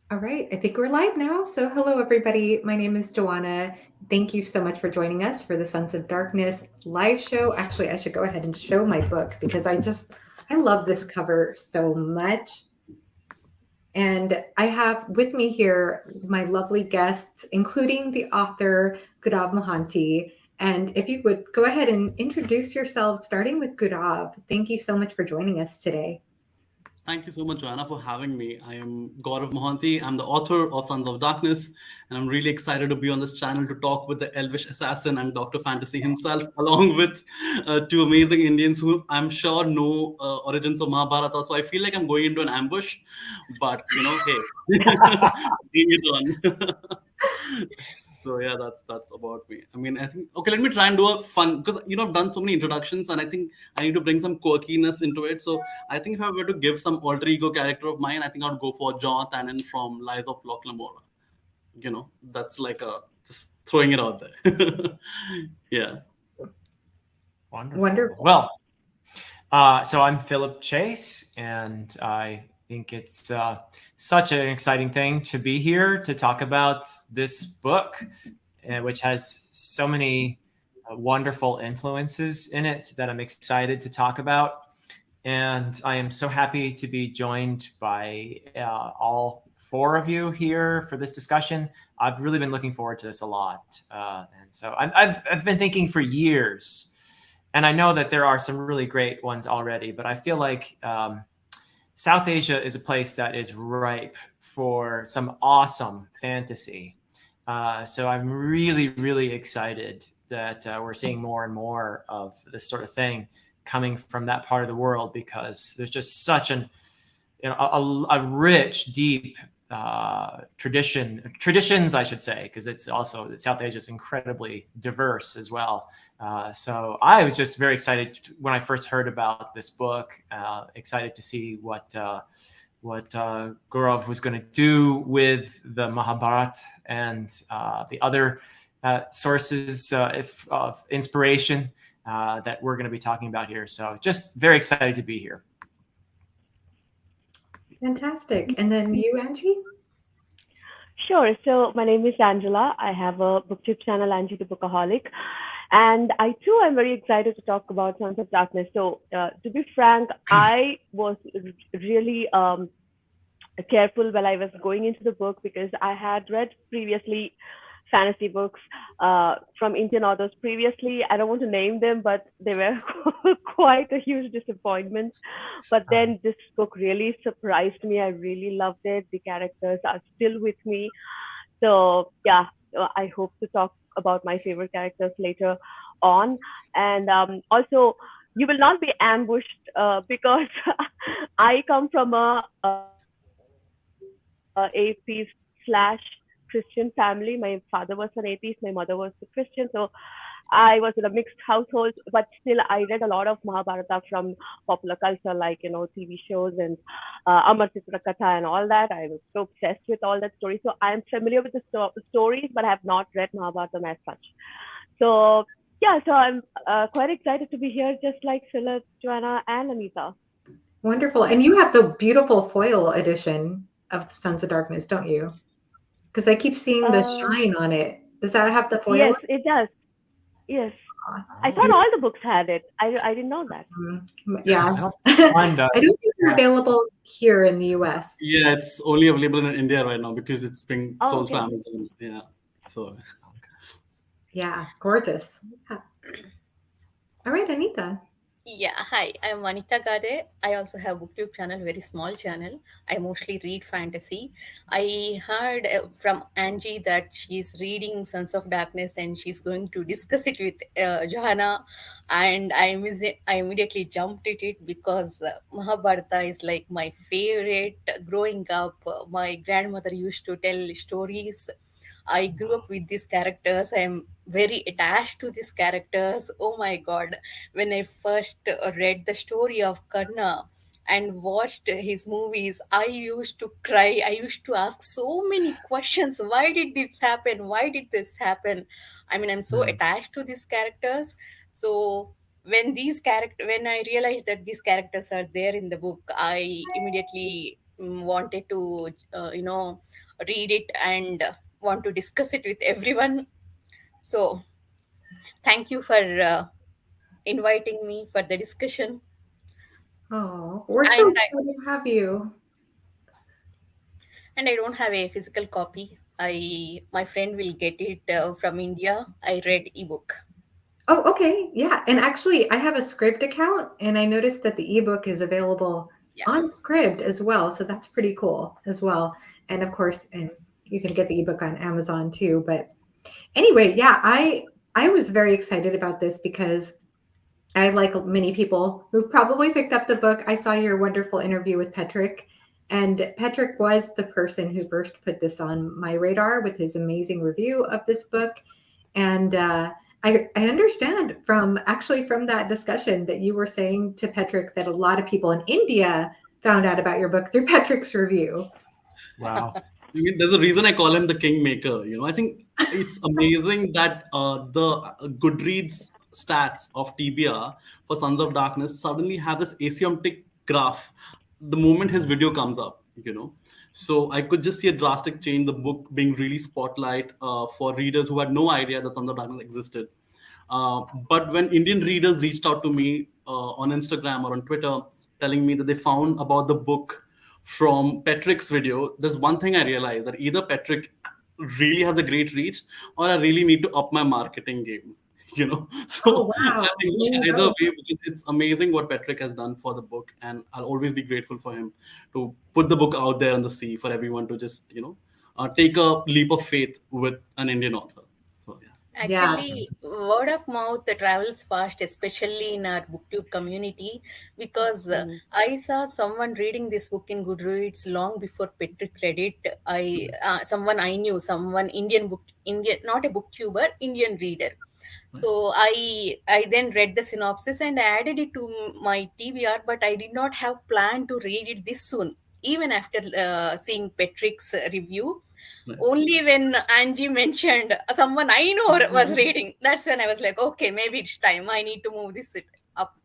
All right, I think we're live now. So, hello, everybody. My name is Joanna. Thank you so much for joining us for the Sons of Darkness live show. Actually, I should go ahead and show my book because I love this cover so much. And I have with me here my lovely guests, including the author, Gourav Mohanty. And if you would go ahead and introduce yourselves, starting with Gourav. Thank you so much for joining us today. Thank you so much, Joanna, for having me. I am Gourav Mohanty. I'm the author of Sons of Darkness, and I'm really excited to be on this channel to talk with the Elvish Assassin and Dr. Fantasy himself, along with two amazing Indians who I'm sure know origins of Mahabharata. So I feel like I'm going into an ambush, but hey, bring it on. So yeah, that's about me. I mean, I think okay. Let me try and do a fun because I've done so many introductions, and I think I need to bring some quirkiness into it. So I think if I were to give some alter ego character of mine, I think I'd go for John Tannen from Lies of Locke Lamora. That's like a just throwing it out there. Yeah. Wonderful. Wonderful. So I'm Philip Chase, and I think it's such an exciting thing to be here to talk about this book, which has so many wonderful influences in it that I'm excited to talk about. And I am so happy to be joined by all four of you here for this discussion. I've really been looking forward to this a lot. And so I've been thinking for years, and I know that there are some really great ones already, but I feel like South Asia is a place that is ripe for some awesome fantasy. So I'm really, really excited that we're seeing more and more of this sort of thing coming from that part of the world, because there's just such a rich, deep traditions, I should say, because it's also South Asia is incredibly diverse as well. So I was just very excited when I first heard about this book. Excited to see what Gaurav was going to do with the Mahabharata and the other sources of inspiration that we're going to be talking about here. So just very excited to be here. Fantastic. And then you, Angie? Sure. So my name is Angela. I have a booktube channel, Angie the Bookaholic. And I too am very excited to talk about Sons of Darkness. So to be frank, I was really careful when I was going into the book, because I had read previously fantasy books from Indian authors previously. I don't want to name them, but they were quite a huge disappointment. But then this book really surprised me. I really loved it. The characters are still with me. So yeah, I hope to talk about my favorite characters later on. And also, you will not be ambushed because I come from a atheist slash Christian family. My father was an atheist, my mother was a Christian. So I was in a mixed household, but still I read a lot of Mahabharata from popular culture, like TV shows and Amar Chitra Katha and all that. I was so obsessed with all that story. So I'm familiar with the stories, but I have not read Mahabharata as such. So yeah, so I'm quite excited to be here, just like Philip, Joanna, and Anita. Wonderful. And you have the beautiful foil edition of Sons of Darkness, don't you? Because I keep seeing the Uh, shine on it. Does that have the foil? yes, it does. Yes, I It's thought beautiful. all the books had it. I didn't know that. Yeah. I don't I find don't think they're available here in the US. Yeah, it's only available in India right now because it's being Oh, sold for okay. Amazon. Yeah. So Yeah, gorgeous. Yeah. All right, Anita. Yeah, hi, I'm Vanita Gade. I also have booktube channel, very small channel. I mostly read fantasy. I heard from Angie that she's reading Sons of Darkness and she's going to discuss it with Johanna, and I immediately jumped at it because Mahabharata is like my favorite. Growing up, my grandmother used to tell stories. I grew up with these characters. I'm very attached to these characters. Oh my god. When I first read the story of Karna and watched his movies, I used to cry. I used to ask so many questions. Why did this happen? Why did this happen? I mean, I'm so attached to these characters. So when I realized that these characters are there in the book, I immediately wanted to, read it and want to discuss it with everyone. So thank you for inviting me for the discussion. Oh, we're so And excited to have you. I don't have a physical copy. My friend will get it from India. I read ebook. Oh, okay. Yeah. And actually, I have a Scribd account, and I noticed that the ebook is available Yeah. on Scribd as well. So that's pretty cool as well. And of course, and you can get the ebook on Amazon too. But anyway, yeah, I was very excited about this because I, like many people who've probably picked up the book, I saw your wonderful interview with Petrick. And Petrick was the person who first put this on my radar with his amazing review of this book. And I understand from actually from that discussion that you were saying to Petrick that a lot of people in India found out about your book through Petrick's review. Wow. I mean, there's a reason I call him the kingmaker. I think it's amazing that the Goodreads stats of TBR for Sons of Darkness suddenly have this asymptotic graph the moment his video comes up. So I could just see a drastic change, the book being really spotlight for readers who had no idea that Sons of Darkness existed. But when Indian readers reached out to me on Instagram or on Twitter, telling me that they found about the book from Petrick's video, there's one thing I realized, that either Petrick really has a great reach, or I really need to up my marketing game. Oh, So wow. I think either way, because it's amazing what Petrick has done for the book, and I'll always be grateful for him to put the book out there on the sea for everyone to just take a leap of faith with an Indian author. So yeah. Yeah. Actually, word of mouth travels fast, especially in our booktube community, because I saw someone reading this book in Goodreads long before Patrick read it. Someone I knew, someone Indian, not a booktuber, Indian reader. So I then read the synopsis and added it to my TBR, but I did not have planned to read it this soon. Even after seeing Patrick's review, Right. only when Angie mentioned someone I know was reading, that's when I was like, okay, maybe it's time. I need to move this up.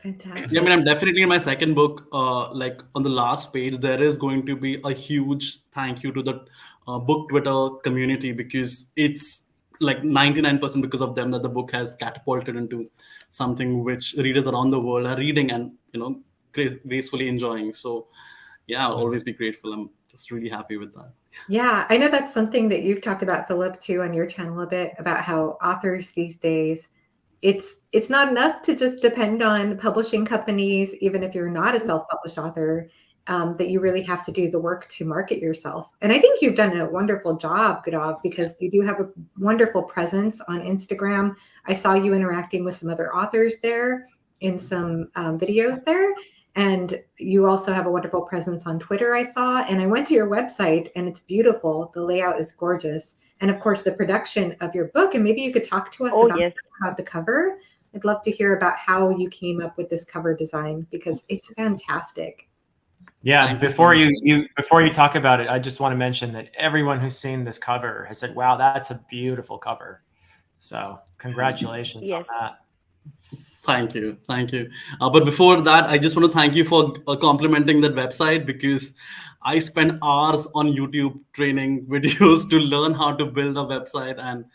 Fantastic. Yeah, I mean, I'm definitely in my second book. Like on the last page, there is going to be a huge thank you to the book Twitter community, because it's like 99% because of them that the book has catapulted into something which readers around the world are reading and gracefully enjoying. So yeah, I'll always be grateful. I'm just really happy with that. Yeah, I know that's something that you've talked about, Philip, too, on your channel a bit, about how authors these days, it's not enough to just depend on publishing companies, even if you're not a self-published author, that you really have to do the work to market yourself. And I think you've done a wonderful job, Gourav, because you do have a wonderful presence on Instagram. I saw you interacting with some other authors there in some videos there. And you also have a wonderful presence on Twitter, I saw. And I went to your website, and it's beautiful. The layout is gorgeous. And of course, the production of your book. And maybe you could talk to us Oh, about, yes. about the cover. I'd love to hear about how you came up with this cover design, because it's fantastic. Yeah, Thank you so before much. before you talk about it, I just want to mention that everyone who's seen this cover has said, "Wow, that's a beautiful cover." So, congratulations on Yes. that. Thank you. But before that, I just want to thank you for complimenting that website, because I spent hours on YouTube training videos to learn how to build a website, and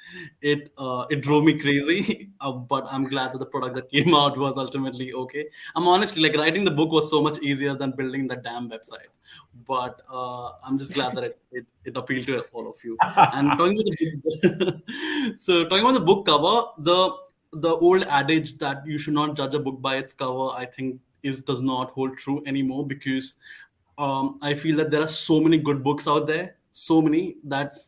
it drove me crazy. But I'm glad that the product that came out was ultimately okay. I'm honestly, like, writing the book was so much easier than building the damn website. But I'm just glad that it appealed to all of you. And talking about the book, so talking about the book cover, the old adage that you should not judge a book by its cover, I think, does not hold true anymore, because I feel that there are so many good books out there, so many, that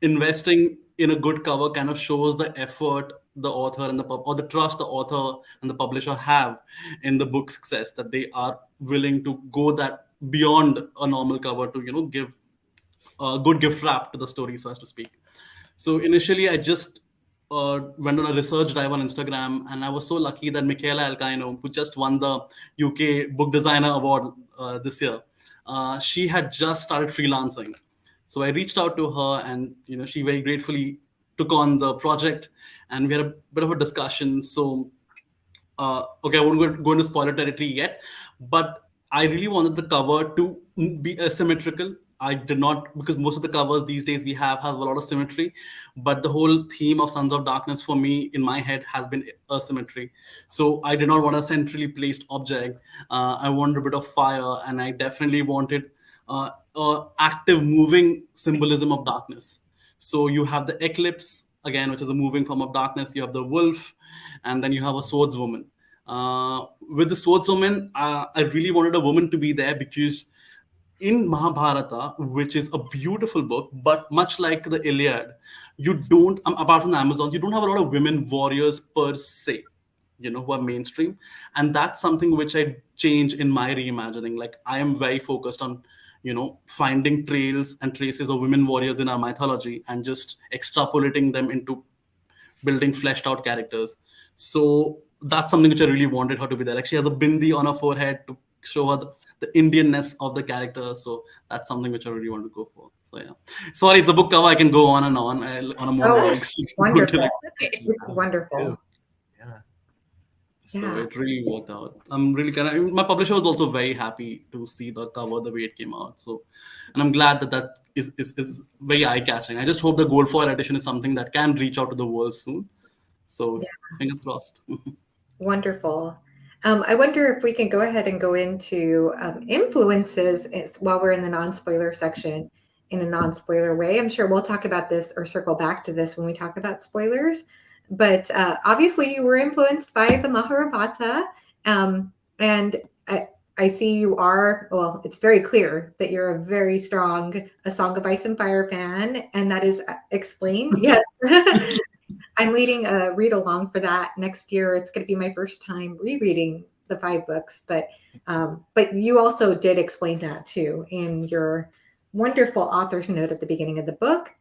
investing in a good cover kind of shows the effort the author and or the trust the author and the publisher have in the book success, that they are willing to go that beyond a normal cover to give a good gift wrap to the story, so as to speak. So initially, I just went on a research dive on Instagram, and I was so lucky that Michaela Alcaino, who just won the UK Book Designer Award this year, she had just started freelancing. So I reached out to her, and she very gratefully took on the project, and we had a bit of a discussion. So okay, I won't go into spoiler territory yet, but I really wanted the cover to be asymmetrical. I did not, because most of the covers these days we have a lot of symmetry, but the whole theme of Sons of Darkness for me in my head has been asymmetry. So I did not want a centrally placed object. I wanted a bit of fire, and I definitely wanted active, moving symbolism of darkness. So you have the eclipse again, which is a moving form of darkness. You have the wolf, and then you have a swordswoman. With the swordswoman, I really wanted a woman to be there because in Mahabharata, which is a beautiful book, but much like the Iliad, you don't, apart from the Amazons, you don't have a lot of women warriors per se, who are mainstream. And that's something which I change in my reimagining. Like, I am very focused on, finding trails and traces of women warriors in our mythology and just extrapolating them into building fleshed out characters. So that's something which I really wanted her to be there. Like, she has a bindi on her forehead to show her the Indianness of the character. So that's something which I really want to go for. So yeah, sorry, it's a book cover. I can go on and on a monologue. Wonderful. Okay. It's wonderful. Yeah. So Yeah. it really worked out. I'm really my publisher was also very happy to see the cover the way it came out. So, and I'm glad that is very eye catching. I just hope the gold foil edition is something that can reach out to the world soon. So fingers crossed. Wonderful. I wonder if we can go ahead and go into influences while we're in the non-spoiler section in a non-spoiler way. I'm sure we'll talk about this or circle back to this when we talk about spoilers. But obviously you were influenced by the Mahabharata. And I see you are, well, it's very clear that you're a very strong A Song of Ice and Fire fan, and that is explained. Yes. I'm leading a read along for that next year. It's going to be my first time rereading the 5 books, but you also did explain that too in your wonderful author's note at the beginning of the book.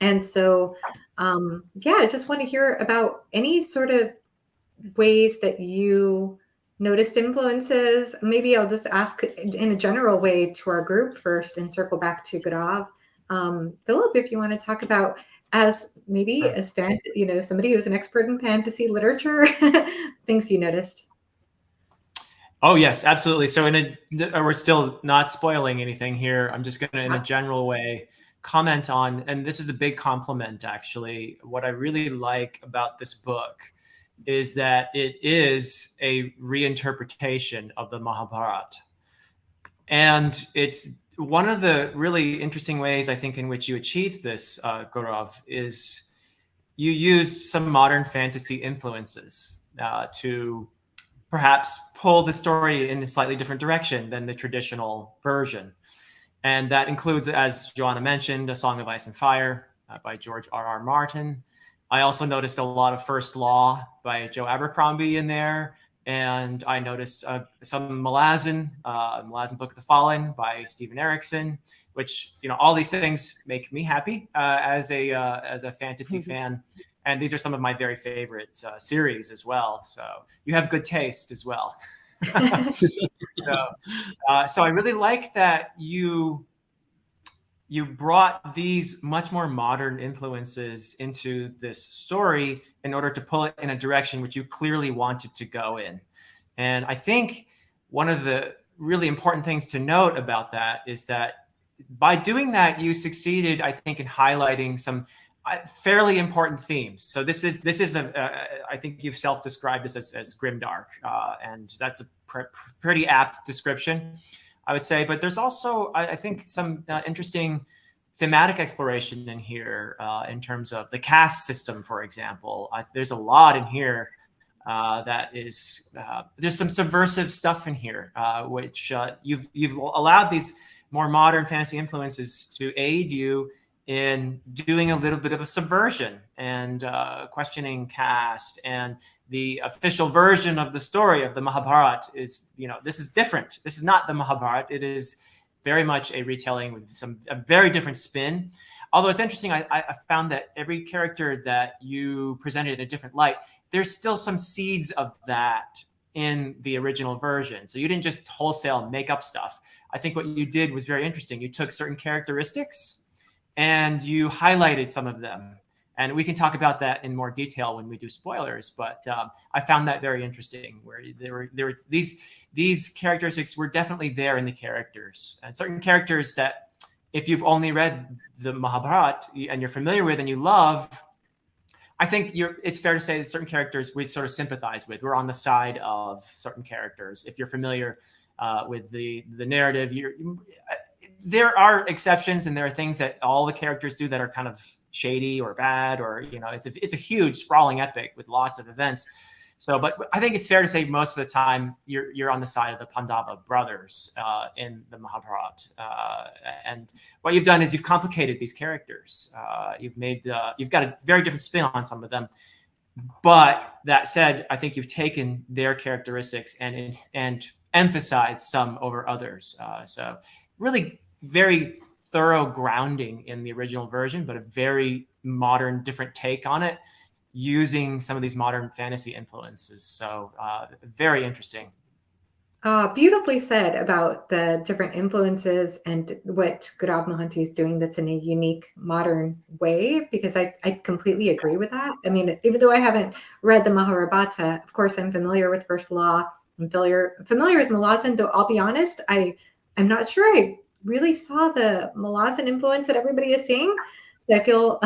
And so, I just want to hear about any sort of ways that you noticed influences. Maybe I'll just ask in a general way to our group first and circle back to Gourav. Philip, if you want to talk about as somebody who's an expert in fantasy literature, things you noticed. Oh yes, absolutely. So we're still not spoiling anything here. I'm just going to, in a general way, comment on, and this is a big compliment actually, what I really like about this book is that it is a reinterpretation of the Mahabharata. And it's one of the really interesting ways I think in which you achieved this, Gourav, is you used some modern fantasy influences to perhaps pull the story in a slightly different direction than the traditional version. And that includes, as Joanna mentioned, A Song of Ice and Fire by George R.R. Martin. I also noticed a lot of First Law by Joe Abercrombie in there. And I noticed some Malazan Book of the Fallen by Stephen Erickson, which, all these things make me happy as a fantasy fan. And these are some of my very favorite series as well. So you have good taste as well. So I really like that you brought these much more modern influences into this story in order to pull it in a direction which you clearly wanted to go in. And I think one of the really important things to note about that is that by doing that, you succeeded, I think, in highlighting some fairly important themes. So this is I think you've self-described this as grimdark, and that's a pretty apt description, I would say. But there's also, I think, some interesting thematic exploration in here in terms of the caste system, for example. There's a lot in here that is there's some subversive stuff in here, which you've allowed these more modern fantasy influences to aid you in doing a little bit of a subversion and questioning caste. And the official version of the story of the Mahabharata is, this is different. This is not the Mahabharata. It is very much a retelling with a very different spin. Although it's interesting, I found that every character that you presented in a different light, there's still some seeds of that in the original version. So you didn't just wholesale make up stuff. I think what you did was very interesting. You took certain characteristics and you highlighted some of them And we can talk about that in more detail when we do spoilers. But I found that very interesting, where there were these characteristics were definitely there in the characters, and certain characters that if you've only read the Mahabharata and you're familiar with and you love, I think it's fair to say that certain characters we sort of sympathize with. We're on the side of certain characters. If you're familiar with the narrative, there are exceptions, and there are things that all the characters do that are kind of shady or bad, or it's a huge sprawling epic with lots of events. So, but I think it's fair to say most of the time you're on the side of the Pandava brothers in the Mahabharata, and what you've done is you've complicated these characters. You've got a very different spin on some of them. But that said, I think you've taken their characteristics and emphasized some over others. So really very thorough grounding in the original version, but a very modern, different take on it, using some of these modern fantasy influences. So very interesting. Beautifully said about the different influences and what Gourav Mohanty is doing that's in a unique modern way, because I completely agree with that. I mean, even though I haven't read the Mahabharata, of course, I'm familiar with First Law. I'm familiar with Malazan, though I'll be honest, I'm not sure I really saw the Malazan influence that everybody is saying. I feel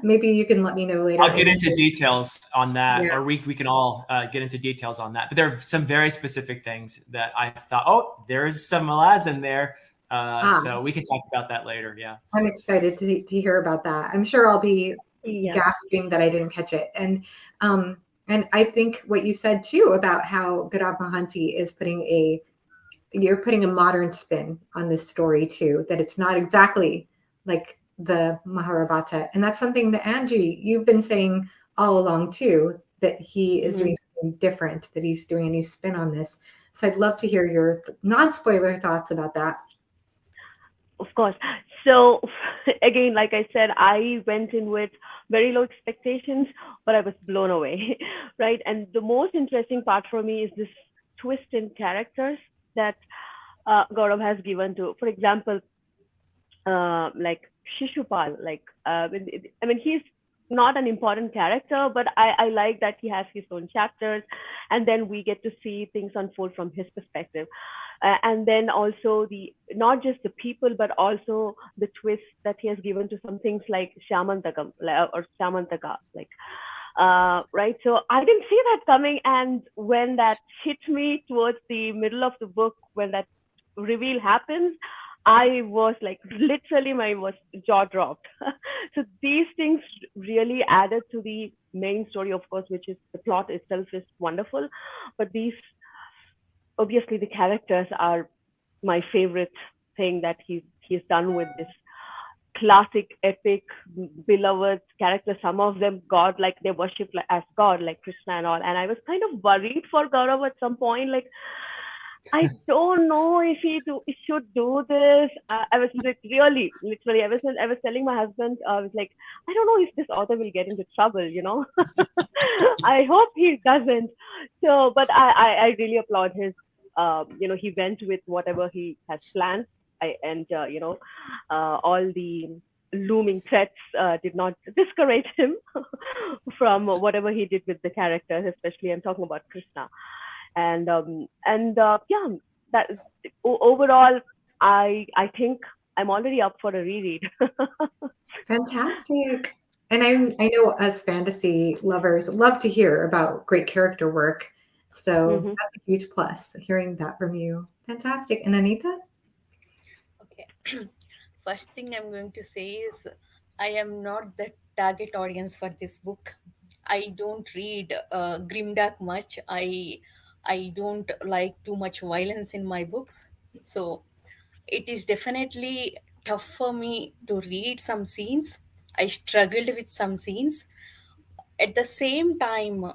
maybe you can let me know later. I'll get into details on that, Yeah. or we can all get into details on that. But there are some very specific things that I thought, oh, there's some Malazan there. So we can talk about that later. Yeah. I'm excited to hear about that. I'm sure I'll be gasping that I didn't catch it. And I think what you said too about how Gourav Mohanty is you're putting a modern spin on this story too, that it's not exactly like the Mahabharata. And that's something that Angie, you've been saying all along too, that he is doing something different, that he's doing a new spin on this. So I'd love to hear your non-spoiler thoughts about that. Of course. So again, like I said, I went in with very low expectations, but I was blown away, right? And the most interesting part for me is this twist in characters that Gaurav has given to, for example, like Shishupal, I mean, he's not an important character, but I like that he has his own chapters, and then we get to see things unfold from his perspective. And then also not just the people, but also the twist that he has given to some things like Shamantakam or Shamantaka, right? So I didn't see that coming, and when that hit me towards the middle of the book, when that reveal happens, I was literally my jaw dropped. So these things really added to the main story, of course, which is the plot itself is wonderful, but obviously the characters are my favorite thing that he's done with this classic, epic, beloved characters. Some of them God, they worship as God, like Krishna and all. And I was kind of worried for Gaurav at some point, I don't know if he should do this. I was really, literally, I was telling my husband, I was like, I don't know if this author will get into trouble, I hope he doesn't. So, but I really applaud his, he went with whatever he has planned. All the looming threats did not discourage him from whatever he did with the characters, especially I'm talking about Krishna. And that overall, I think I'm already up for a reread. Fantastic. And I know us fantasy lovers love to hear about great character work. So that's a huge plus, hearing that from you. Fantastic. And Anita? Okay. First thing I'm going to say is I am not the target audience for this book. I don't read grimdark much. I don't like too much violence in my books. So it is definitely tough for me to read some scenes. I struggled with some scenes. At the same time,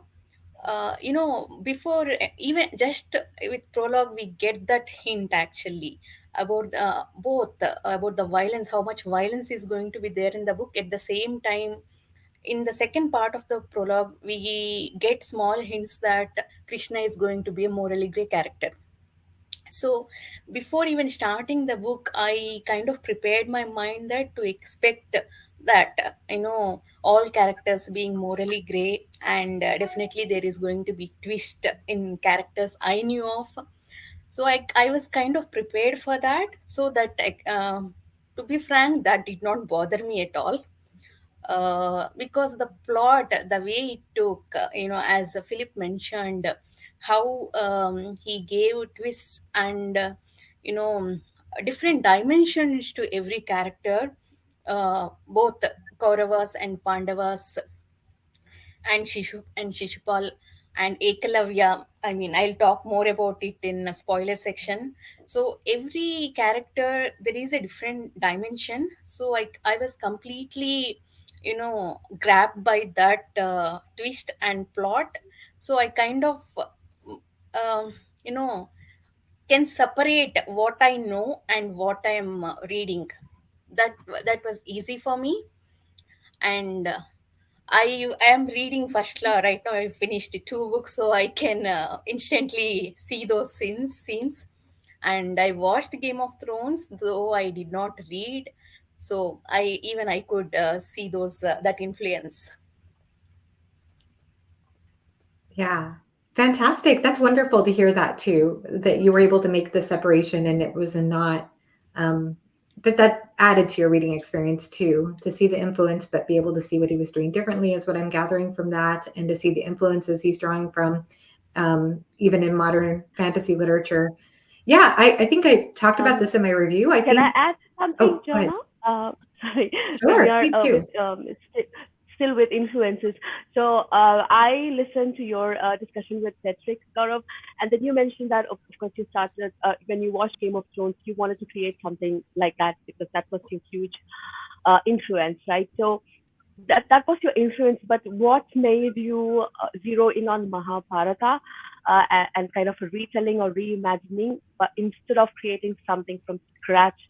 before even just with prologue, we get that hint actually about both about the violence, how much violence is going to be there in the book. At the same time, in the second part of the prologue, we get small hints that Krishna is going to be a morally grey character. So before even starting the book, I kind of prepared my mind that to expect that all characters being morally gray, and definitely there is going to be twist in characters I knew of. So I was kind of prepared for that, so that to be frank, that did not bother me at all, because the plot, the way it took, as Philip mentioned, how he gave twists and you know different dimensions to every character, both Kauravas and Pandavas, and Shishupal and Ekalavya. I mean, I'll talk more about it in a spoiler section. So every character, there is a different dimension. So I was completely, grabbed by that twist and plot. So I kind of, um, you know, can separate what I know and what I'm reading. That that was easy for me, and I am reading first law right now. I finished two books, so I can instantly see those scenes. And I watched Game of Thrones, though I did not read. So I could see those that influence. Yeah. Fantastic. That's wonderful to hear that too, that you were able to make the separation and it was a not um that added to your reading experience too, to see the influence but be able to see what he was doing differently is what I'm gathering from that, and to see the influences he's drawing from even in modern fantasy literature. Yeah, I think I talked about Um, this in my review. I can I think, add something, oh, go ahead. Jonah? Sorry, when we Sure, are please do. still with influences. So I listened to your discussion with Cedric, Gaurav, and then you mentioned that of course you started when you watched Game of Thrones, you wanted to create something like that because that was your huge influence, right? So that was your influence, but what made you zero in on Mahabharata and kind of a retelling or reimagining, but instead of creating something from scratch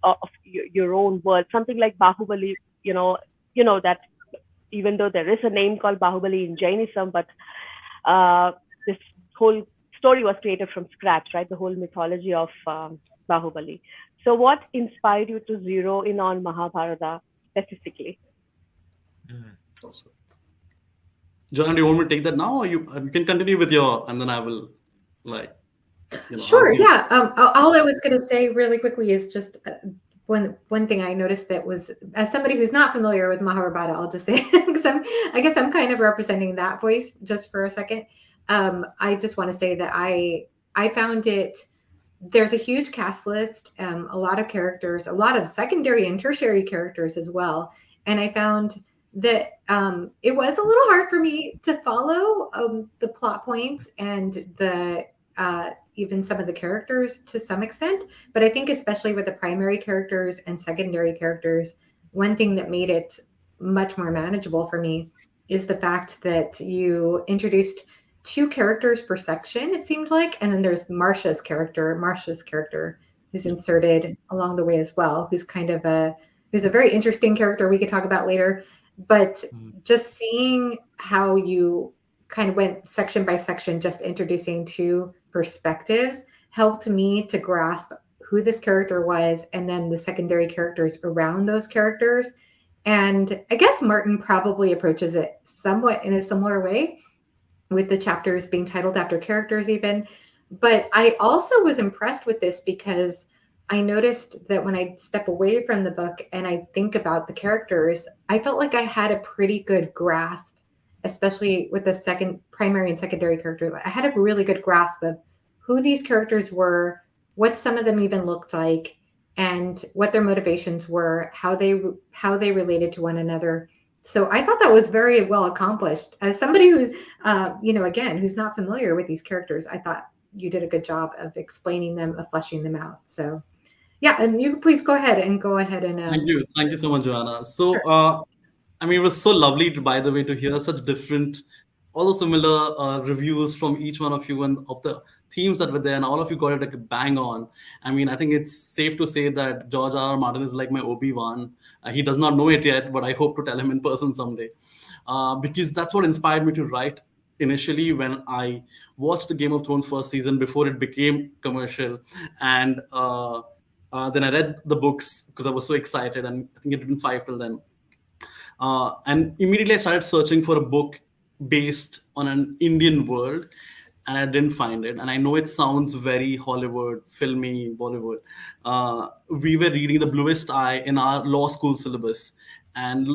of your own world, something like Bahubali, you know, that even though there is a name called Bahubali in Jainism, but this whole story was created from scratch, right? The whole mythology of Bahubali. So, what inspired you to zero in on Mahabharata specifically? Mm. John, do you want me to take that now, or you can continue with your, and then I will, like, Sure, answer you. yeah. All I was going to say really quickly is just one thing I noticed that was, as somebody who's not familiar with Mahabharata, I'll just say, because I guess I'm kind of representing that voice just for a second. I just want to say that I found it. There's a huge cast list, a lot of characters, a lot of secondary and tertiary characters as well, and I found that it was a little hard for me to follow the plot points and the even some of the characters to some extent. But I think, especially with the primary characters and secondary characters, one thing that made it much more manageable for me is the fact that you introduced two characters per section, it seemed like. And then there's Marcia's character, who's Yeah. inserted along the way as well, who's a very interesting character we could talk about later. But Mm. just seeing how you kind of went section by section, just introducing two perspectives, helped me to grasp who this character was and then the secondary characters around those characters. And I guess Martin probably approaches it somewhat in a similar way, with the chapters being titled after characters, even. But I also was impressed with this because I noticed that when I step away from the book and I think about the characters, I felt like I had a pretty good grasp, especially with the second primary and secondary characters. I had a really good grasp of who these characters were, what some of them even looked like, and what their motivations were, how they related to one another. So I thought that was very well accomplished. As somebody who's again, who's not familiar with these characters, I thought you did a good job of explaining them, of fleshing them out. So, yeah, and you please go ahead and Thank you so much, Joanna. So, sure. I mean, it was so lovely, by the way, to hear such different, although similar reviews from each one of you and of the themes that were there, and all of you got it like bang on. I mean, I think it's safe to say that George R. R. Martin is like my Obi-Wan. He does not know it yet, but I hope to tell him in person someday, because that's what inspired me to write initially when I watched the Game of Thrones first season before it became commercial, and then I read the books because I was so excited, and I think it had been five till then. And immediately I started searching for a book based on an Indian world, and I didn't find it. And I know it sounds very Hollywood, filmy, Bollywood. We were reading The Bluest Eye in our law school syllabus, and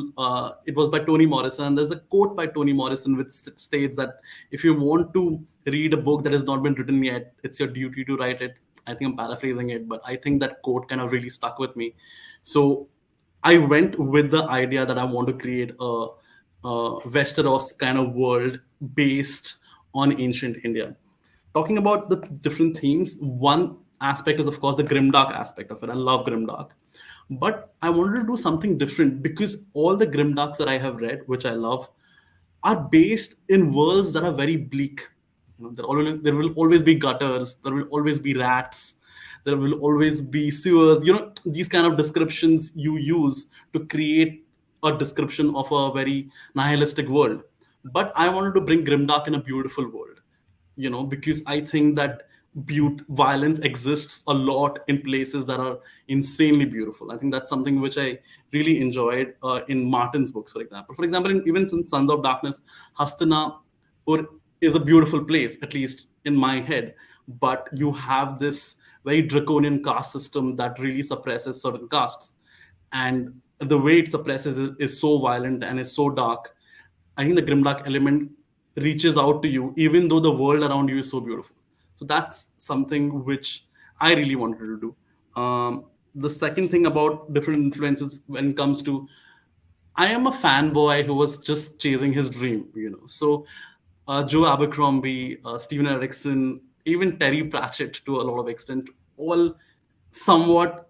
it was by Toni Morrison. And there's a quote by Toni Morrison which states that if you want to read a book that has not been written yet, it's your duty to write it. I think I'm paraphrasing it, but I think that quote kind of really stuck with me. So I went with the idea that I want to create a Westeros kind of world based on ancient India. Talking about the different themes, one aspect is, of course, the grimdark aspect of it. I love grimdark. But I wanted to do something different because all the grimdarks that I have read, which I love, are based in worlds that are very bleak. There will always be gutters, there will always be rats, there will always be sewers. These kind of descriptions you use to create a description of a very nihilistic world. But I wanted to bring grimdark in a beautiful world, because I think that violence exists a lot in places that are insanely beautiful. I think that's something which I really enjoyed in Martin's books, for example. For example, even in Sons of Darkness, Hastinapur is a beautiful place, at least in my head. But you have this very draconian caste system that really suppresses certain castes. And the way it suppresses is so violent and is so dark. I think the grimdark element reaches out to you, even though the world around you is so beautiful. So that's something which I really wanted to do. The second thing about different influences when it comes to, I am a fanboy who was just chasing his dream, So Joe Abercrombie, Steven Erikson, even Terry Pratchett to a lot of extent, all somewhat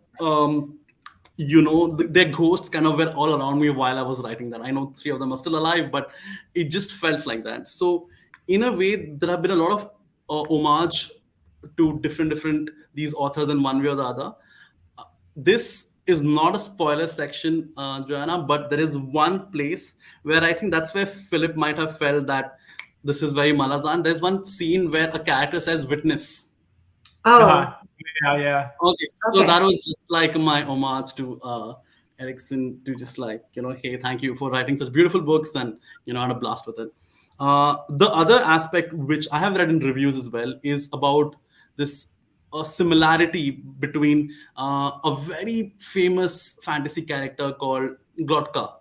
their ghosts kind of were all around me while I was writing that. I know three of them are still alive, but it just felt like that. So in a way, there have been a lot of homage to different these authors in one way or the other. This is not a spoiler section, Joanna, but there is one place where I think that's where Philip might have felt that this is very Malazan. There's one scene where a character says witness. Oh, Yeah. Okay, so okay. that was just like my homage to Erickson, to just like, hey, thank you for writing such beautiful books, and I had a blast with it. The other aspect which I have read in reviews as well is about this similarity between a very famous fantasy character called Glotka,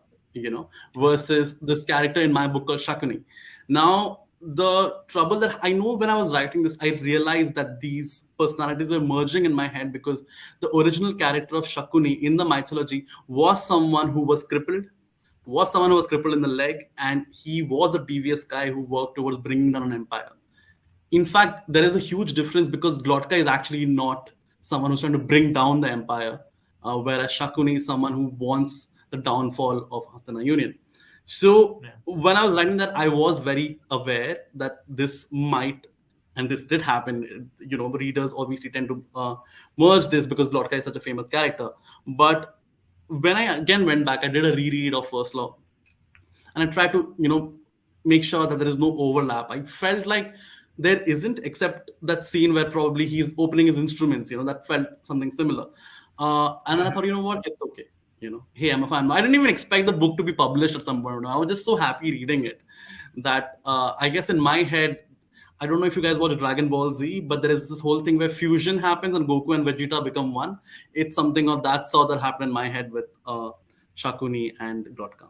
versus this character in my book called Shakuni. Now, the trouble that I know, when I was writing this, I realized that these personalities were merging in my head because the original character of Shakuni in the mythology was someone who was crippled, in the leg, and he was a devious guy who worked towards bringing down an empire. In fact, there is a huge difference because Glotka is actually not someone who's trying to bring down the empire, whereas Shakuni is someone who wants the downfall of Hastana Union. So when I was writing that, I was very aware that this might, and this did happen. Readers obviously tend to merge this because Glotka is such a famous character. But when I again went back, I did a reread of First Law, and I try to make sure that there is no overlap. I felt like there isn't, except that scene where probably he's opening his instruments. That felt something similar. And then I thought, what, it's okay. Hey, I'm a fan. I didn't even expect the book to be published at some point. I was just so happy reading it that I guess in my head, I don't know if you guys watch Dragon Ball Z, but there is this whole thing where fusion happens and Goku and Vegeta become one. It's something of that sort that happened in my head with Shakuni and Glotka.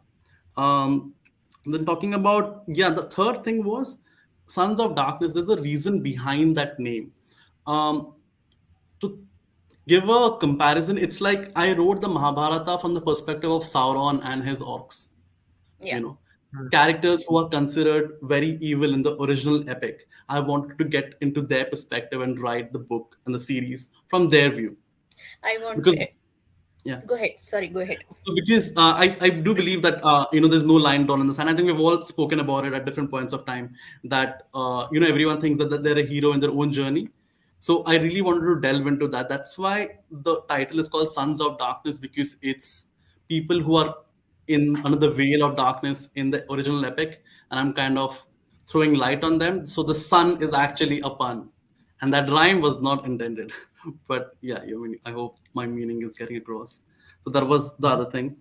Then talking about, the third thing was Sons of Darkness. There's a reason behind that name. To give a comparison, it's like I wrote the Mahabharata from the perspective of Sauron and his orcs. Yeah. Characters who are considered very evil in the original epic. I wanted to get into their perspective and write the book and the series from their view. I want Because, to. yeah. Go ahead. Sorry, go ahead. Because I do believe that there's no line drawn in the sand. I think we've all spoken about it at different points of time, that everyone thinks that they're a hero in their own journey. So I really wanted to delve into that. That's why the title is called Sons of Darkness, because it's people who are in another veil of darkness in the original epic, and I'm kind of throwing light on them. So the sun is actually a pun, and that rhyme was not intended. But yeah, I hope my meaning is getting across. So that was the other thing.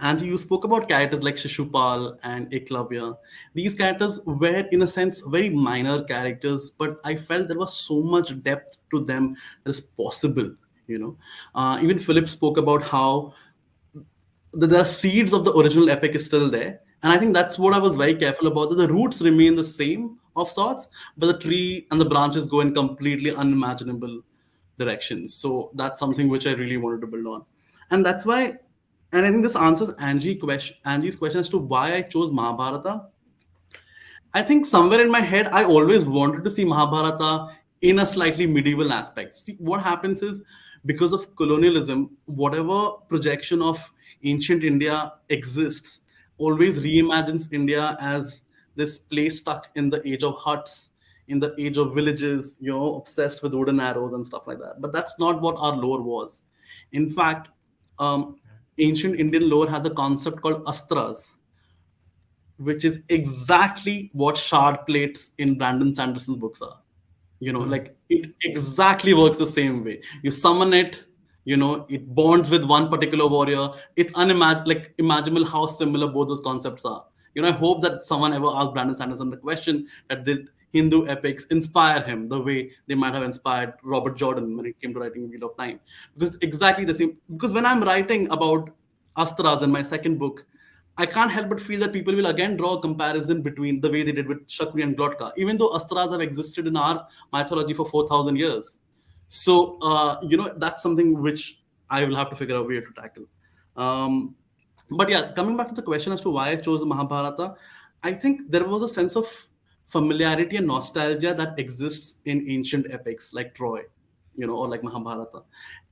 And you spoke about characters like Shishupal and Eklavya. These characters were, in a sense, very minor characters, but I felt there was so much depth to them that is possible. Even Philip spoke about how the seeds of the original epic is still there, and I think that's what I was very careful about. That the roots remain the same of sorts, but the tree and the branches go in completely unimaginable directions. So that's something which I really wanted to build on, and that's why. And I think this answers Angie's question as to why I chose Mahabharata. I think somewhere in my head, I always wanted to see Mahabharata in a slightly medieval aspect. See, what happens is because of colonialism, whatever projection of ancient India exists always reimagines India as this place stuck in the age of huts, in the age of villages, obsessed with wooden arrows and stuff like that. But that's not what our lore was. In fact, um, ancient Indian lore has a concept called astras, which is exactly what shard plates in Brandon Sanderson's books are. Mm. Like it exactly works the same way. You summon it, it bonds with one particular warrior. It's like imaginable how similar both those concepts are. I hope that someone ever asked Brandon Sanderson the question that did Hindu epics inspire him the way they might have inspired Robert Jordan when it came to writing Wheel of Time. Because it's exactly the same. Because when I'm writing about Astras in my second book, I can't help but feel that people will again draw a comparison between the way they did with Shakuni and Glotka, even though Astras have existed in our mythology for 4,000 years. So, that's something which I will have to figure out a way to tackle. Um, but yeah, coming back to the question as to why I chose the Mahabharata, I think there was a sense of familiarity and nostalgia that exists in ancient epics like Troy, or like Mahabharata.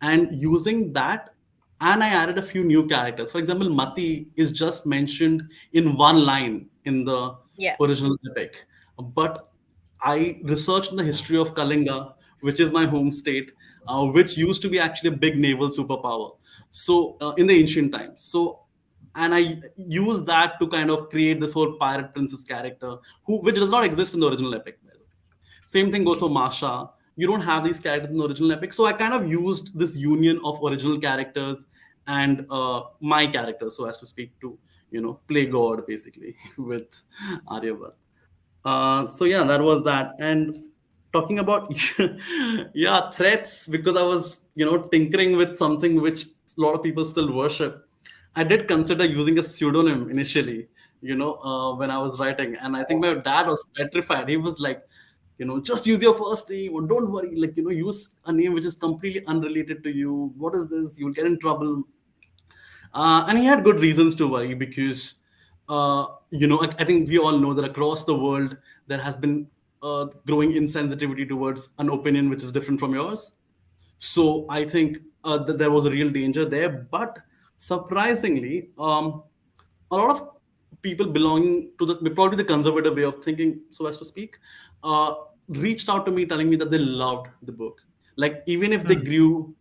And using that, and I added a few new characters. For example, Mati is just mentioned in one line in the Yeah. original epic. But I researched the history of Kalinga, which is my home state, which used to be actually a big naval superpower. So in the ancient times. So and I use that to kind of create this whole pirate princess character, which does not exist in the original epic. By the way. Same thing goes for Masha. You don't have these characters in the original epic, so I kind of used this union of original characters and my character, so as to speak, to play God basically with Aryavat. So yeah, that was that. And talking about yeah, threats, because I was tinkering with something which a lot of people still worship. I did consider using a pseudonym initially, when I was writing, and I think my dad was petrified. He was like, just use your first name, or don't worry, like use a name which is completely unrelated to you. What is this? You'll get in trouble. And he had good reasons to worry because, I think we all know that across the world there has been growing insensitivity towards an opinion which is different from yours. So I think that there was a real danger there. But surprisingly, a lot of people belonging to the probably the conservative way of thinking, so as to speak, uh, reached out to me telling me that they loved the book. Like even if they Mm. grew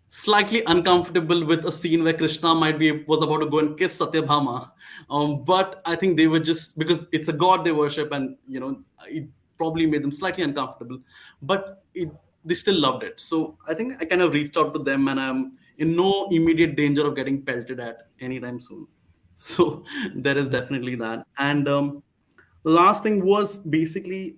slightly uncomfortable with a scene where Krishna might be was about to go and kiss Satyabhama, but I think they were just because it's a god they worship, and it probably made them slightly uncomfortable, but they still loved it. So I think I kind of reached out to them, and I'm in no immediate danger of getting pelted at anytime soon. So there is definitely that, and the last thing was basically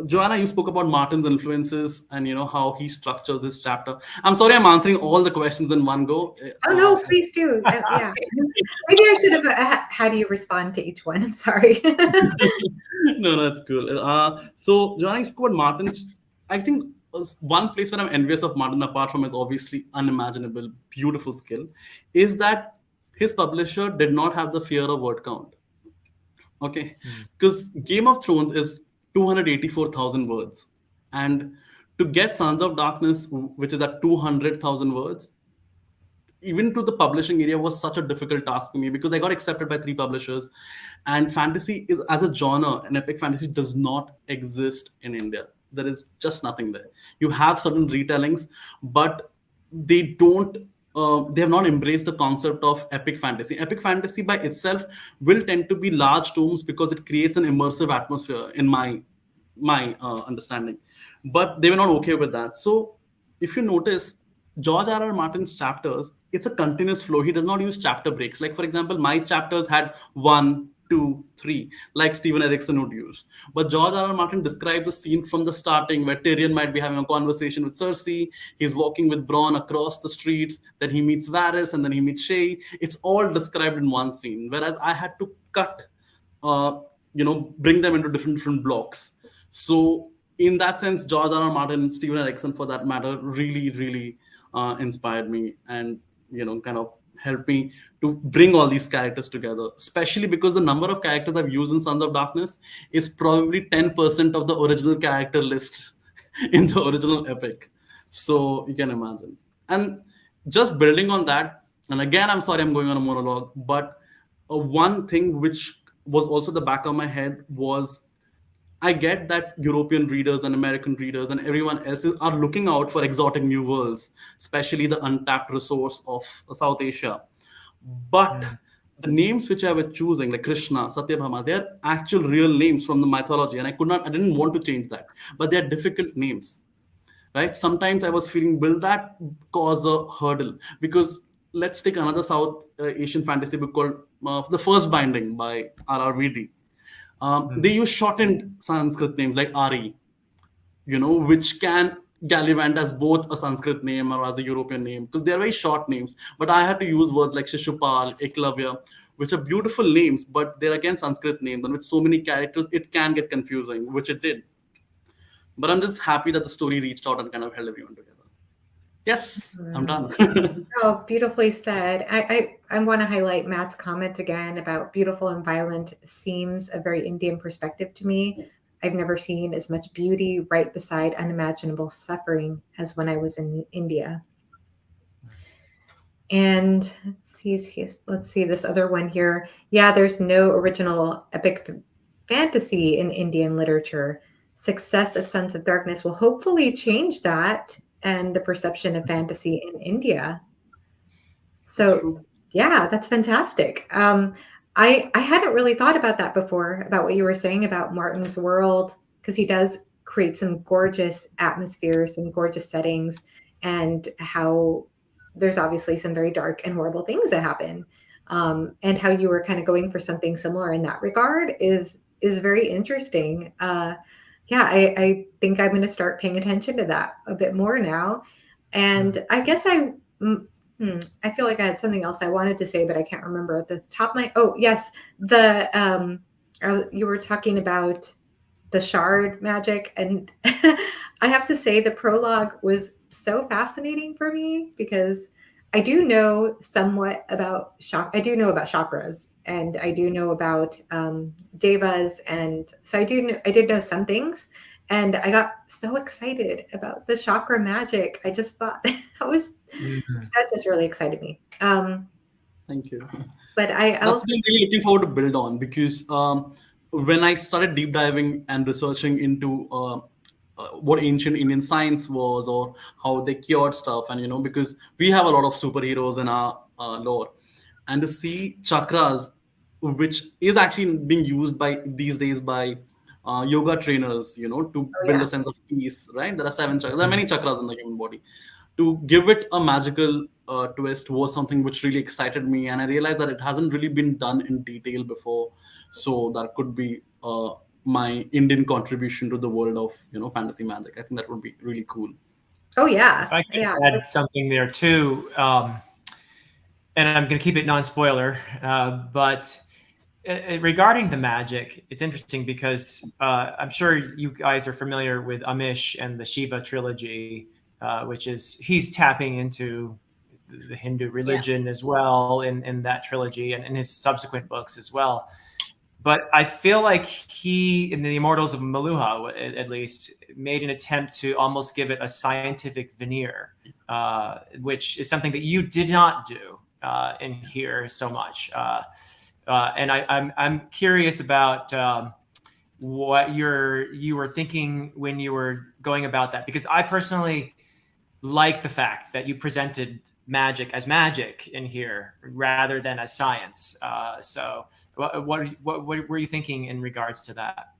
Joanna, you spoke about Martin's influences and how he structures this chapter. I'm sorry, I'm answering all the questions in one go. Oh no, please do. It's Yeah, okay. maybe I should have had you respond to each one. I'm sorry. No, that's cool. So Joanna, you spoke about Martin's. I think one place where I'm envious of Martin, apart from his obviously unimaginable, beautiful skill, is that his publisher did not have the fear of word count. Okay, Mm. because Game of Thrones is 284,000 words, and to get Sons of Darkness, which is at 200,000 words, even to the publishing area was such a difficult task for me because I got accepted by three publishers, and fantasy is as a genre, an epic fantasy does not exist in India. There is just nothing there. You have certain retellings, but they don't. They have not embraced the concept of epic fantasy. Epic fantasy by itself will tend to be large tomes because it creates an immersive atmosphere in my understanding. But they were not okay with that. So if you notice, George R.R. Martin's chapters, it's a continuous flow. He does not use chapter breaks. Like, for example, my chapters had 1, 2, 3, like Stephen Erickson would use. But George R.R. Martin describes the scene from the starting where Tyrion might be having a conversation with Cersei. He's walking with Bronn across the streets. Then he meets Varys, and then he meets Shay. It's all described in one scene. Whereas I had to cut, uh, bring them into different blocks. So in that sense, George R. R. Martin and Stephen Erickson, for that matter, really inspired me, and kind of helped me to bring all these characters together. Especially because the number of characters I've used in Sons of Darkness is probably 10% of the original character list in the original epic. So you can imagine. And just building on that, and again, I'm sorry I'm going on a monologue, but one thing which was also the back of my head was, I get that European readers and American readers and everyone else are looking out for exotic new worlds, especially the untapped resource of South Asia. But the names which I was choosing, like Krishna, Satyabhama, they're actual real names from the mythology, and I didn't want to change that. But they're difficult names, right? Sometimes I was feeling, will that cause a hurdle? Because let's take another South Asian fantasy book called The First Binding by R.R.V.D. They use shortened Sanskrit names like Ari, which can gallivant as both a Sanskrit name or as a European name, because they're very short names. But I had to use words like Shishupal, Eklavya, which are beautiful names, but they're again Sanskrit names. And with so many characters, it can get confusing, which it did. But I'm just happy that the story reached out and kind of held everyone together. Yes, I'm done. Oh, beautifully said. I want to highlight Matt's comment again about beautiful and violent seems a very Indian perspective to me. I've never seen as much beauty right beside unimaginable suffering as when I was in India. And let's see this other one here. Yeah, there's no original epic fantasy in Indian literature. Success of Sons of Darkness will hopefully change that and the perception of fantasy in India. So yeah, that's fantastic. I hadn't really thought about that before, about what you were saying about Martin's world, because he does create some gorgeous atmospheres, some gorgeous settings, and how there's obviously some very dark and horrible things that happen. And how you were kind of going for something similar in that regard is very interesting. Yeah, I think I'm going to start paying attention to that a bit more now. And I guess I feel like I had something else I wanted to say, but I can't remember at the top of my. Oh yes, you were talking about the shard magic, and I have to say the prologue was so fascinating for me, because I do know somewhat about I do know about chakras, and I do know about devas, and so I did know some things, and I got so excited about the chakra magic. I just thought that just really excited me. Thank you. But I That's also what I'm really looking forward to build on, because when I started deep diving and researching into what ancient Indian science was, or how they cured stuff, and because we have a lot of superheroes in our lore, and to see chakras, which is actually being used by these days by yoga trainers, to build a sense of peace, right? There are 7 chakras. There are many chakras in the human body. To give it a magical twist was something which really excited me, and I realized that it hasn't really been done in detail before. So that could be my Indian contribution to the world of fantasy magic. I think that would be really cool. Oh yeah, if I could add something there too, and I'm going to keep it non-spoiler, but regarding the magic, it's interesting because I'm sure you guys are familiar with Amish and the Shiva trilogy, which is he's tapping into the Hindu religion as well in that trilogy, and in his subsequent books as well. But I feel like he, in the Immortals of Maluha, at least, made an attempt to almost give it a scientific veneer, which is something that you did not do in here so much. And I'm curious about what you were thinking when you were going about that, because I personally like the fact that you presented magic as magic in here rather than as science. So what were you thinking in regards to that?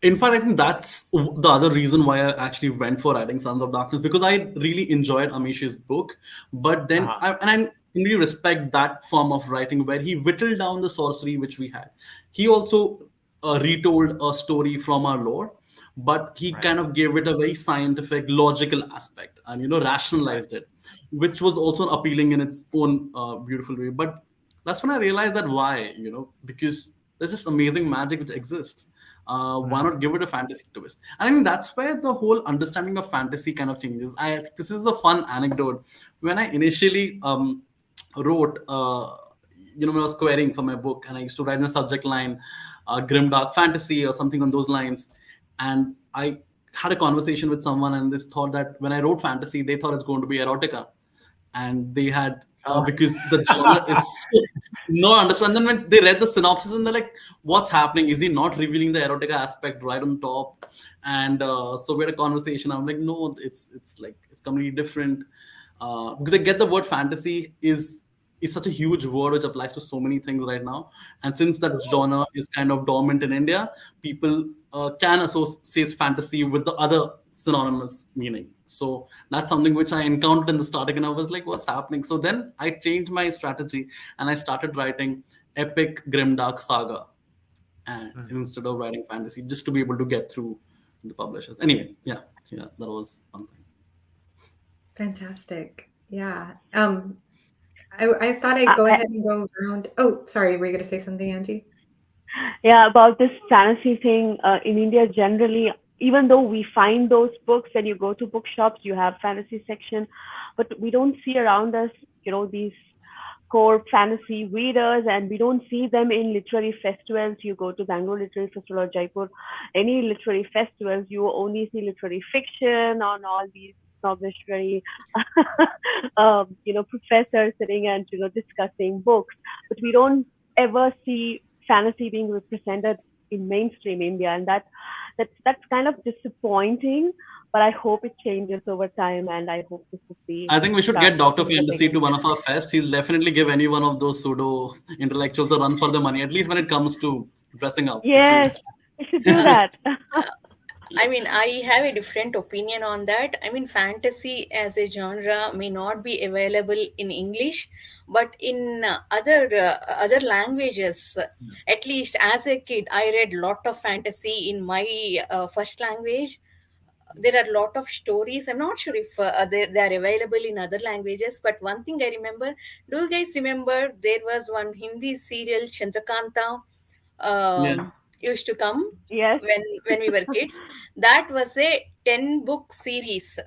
In fact, I think that's the other reason why I actually went for writing Sons of Darkness, because I really enjoyed Amish's book. But then, Uh-huh. I really respect that form of writing where he whittled down the sorcery which we had. He also retold a story from our lore, but he Right. kind of gave it a very scientific, logical aspect, and Right. rationalized it, which was also appealing in its own beautiful way. But that's when I realized that why, because there's just amazing magic which exists. Why Mhm. not give it a fantasy twist? And I think that's where the whole understanding of fantasy kind of changes. This is a fun anecdote. When I initially wrote, when I was querying for my book, and I used to write in a subject line, grim dark fantasy or something on those lines, and I had a conversation with someone, and this thought that when I wrote fantasy, they thought it's going to be erotica, and they had Oh. because the genre is so no understand. And then when they read the synopsis and they're like, "What's happening? Is he not revealing the erotica aspect right on top?" And so we had a conversation. I'm like, "No, it's like it's completely different." Because I get the word fantasy is such a huge word which applies to so many things right now, and since that genre is kind of dormant in India, people can associate fantasy with the other synonymous meaning. So that's something which I encountered in the starting, and I was like, "What's happening?" So then I changed my strategy, and I started writing epic grimdark saga, and Mm. instead of writing fantasy, just to be able to get through the publishers. Anyway, yeah, that was one thing. Fantastic. Yeah. I thought I'd go I, ahead and go around. Oh, sorry, were you going to say something, Angie? yeah, about this fantasy thing in India generally, even though we find those books when you go to bookshops, you have fantasy section, but we don't see around us, these core fantasy readers, and we don't see them in literary festivals. You go to Bangalore Literary Festival or Jaipur, any literary festivals, you only see literary fiction on all these literary professors sitting and discussing books, but we don't ever see fantasy being represented in mainstream India, and that's kind of disappointing. But I hope it changes over time, and I hope this is the I think we should start get of Dr. something. Fantasy to one of our fests. He'll definitely give any one of those pseudo intellectuals a run for the money, at least when it comes to dressing up. Yes, Because we should do that. I mean, I have a different opinion on that. I mean, fantasy as a genre may not be available in English, but in other languages. At least as a kid, I read lot of fantasy in my first language. There are a lot of stories. I'm not sure if they are available in other languages, but one thing I remember. Do you guys remember there was one Hindi serial, Chandrakanta, yeah, used to come Yes. when we were kids. That was a 10-book series.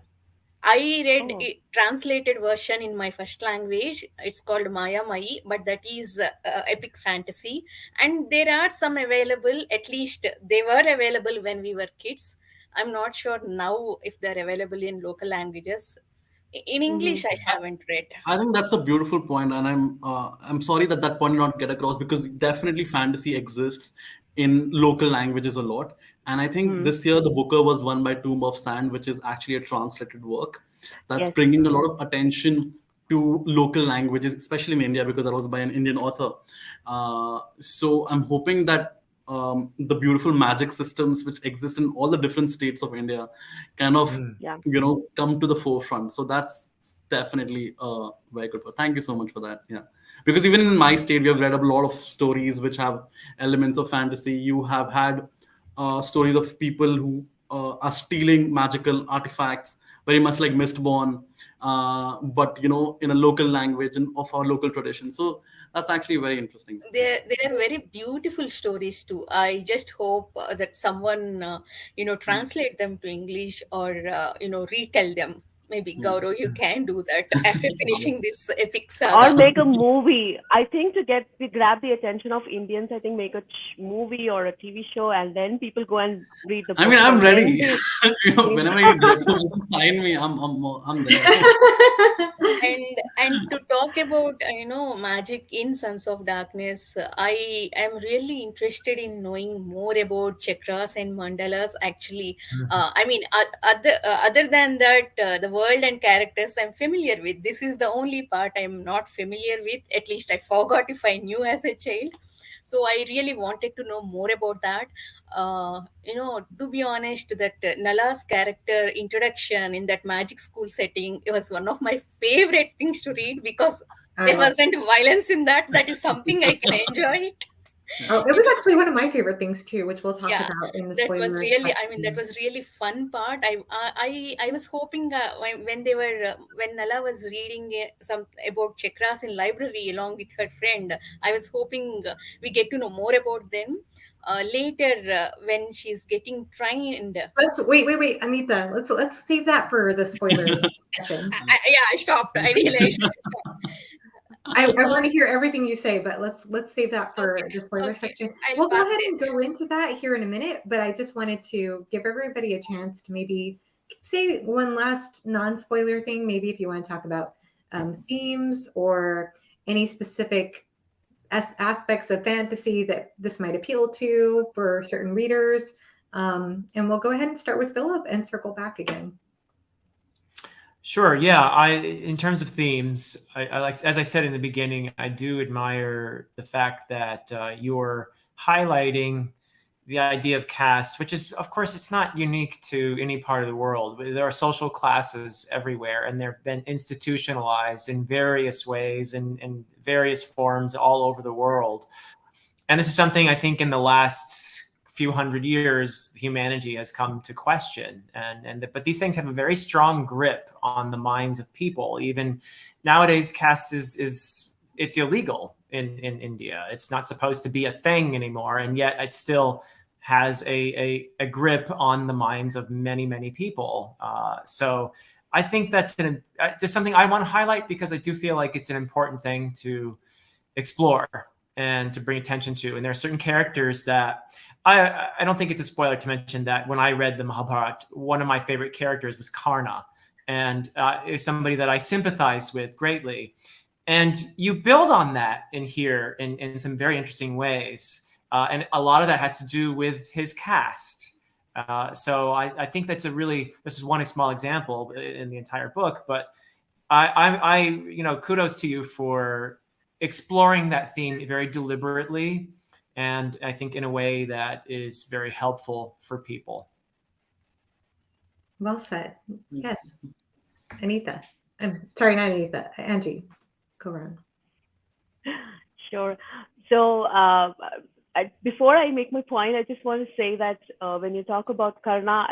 I read Oh. a translated version in my first language. It's called Maya Mai, but that is epic fantasy. And there are some available, at least they were available when we were kids. I'm not sure now if they're available in local languages. In Hmm. English, I haven't read. I think that's a beautiful point, and I'm sorry that that point did not get across, because definitely fantasy exists in local languages a lot. And I think Hmm. this year the Booker was won by Tomb of Sand, which is actually a translated work that's Yes. bringing a lot of attention to local languages, especially in India, because that was by an Indian author. So I'm hoping that the beautiful magic systems which exist in all the different states of India kind of Mm. Yeah. come to the forefront. So that's definitely very good. Thank you so much for that. Yeah, because even in my state, we have read a lot of stories which have elements of fantasy. You have had stories of people who are stealing magical artifacts, very much like Mistborn, but in a local language and of our local tradition. So that's actually very interesting. There are very beautiful stories too. I just hope that someone translate them to English, or retell them. Maybe Yeah. Gaurav, you can do that after finishing this epic Or saga. make a movie. I think to grab the attention of Indians, I think make a movie or a TV show, and then people go and read the I mean, books, I'm and then ready. they. Whenever you get to sign me, I'm there. And to talk about magic in Sons of Darkness, I am really interested in knowing more about chakras and mandalas. Actually, Mhm. I mean, other than that, the world and characters I'm familiar with. This is the only part I'm not familiar with. At least I forgot if I knew as a child. So I really wanted to know more about that. To be honest, that Nala's character introduction in that magic school setting, it was one of my favorite things to read, because I there love. wasn't violence in that. That is something I can enjoy it. Oh, it you was know actually one of my favorite things too, which we'll talk yeah, about in the that was spoiler really, I mean, that section. was really fun part. I was hoping, when they were when Nala was reading some about chakras in library along with her friend, I was hoping we get to know more about them later, when she's getting trained. Let's wait, Anita. Let's save that for the spoiler session. Yeah, I stopped. I realized. I uh, want to hear everything you say, but let's save that okay, for the spoiler okay, section. I'll We'll go park ahead and there. go into that here in a minute, but I just wanted to give everybody a chance to maybe say one last non-spoiler thing. Maybe if you want to talk about themes or any specific aspects of fantasy that this might appeal to for certain readers. And we'll go ahead and start with Philip and circle back again. Sure. Yeah. In terms of themes, I like, as I said in the beginning, I do admire the fact that you're highlighting the idea of caste, which is, of course, it's not unique to any part of the world. There are social classes everywhere, and they've been institutionalized in various ways and in various forms all over the world. And this is something I think in the last few hundred years humanity has come to question, but these things have a very strong grip on the minds of people. Even nowadays, caste is it's illegal in India. It's not supposed to be a thing anymore, and yet it still has a grip on the minds of many people. So I think that's just something I want to highlight, because I do feel like it's an important thing to explore and to bring attention to. And there are certain characters that I don't think it's a spoiler to mention that when I read the Mahabharata, one of my favorite characters was Karna, and is somebody that I sympathize with greatly. And you build on that in here in some very interesting ways. And a lot of that has to do with his caste. So I think this is one small example in the entire book, but kudos to you for exploring that theme very deliberately, and I think in a way that is very helpful for people. Well said. Yes, Anita. I'm sorry, not Anita. Angie, go around. Sure. So, before I make my point, I just want to say that when you talk about Karna,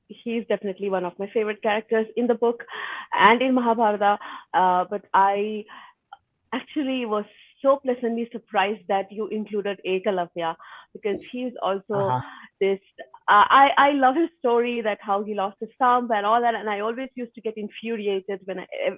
he's definitely one of my favorite characters in the book and in Mahabharata. But I actually was so pleasantly surprised that you included Ekalavya, because he's also this. I love his story, that how he lost his thumb and all that, and I always used to get infuriated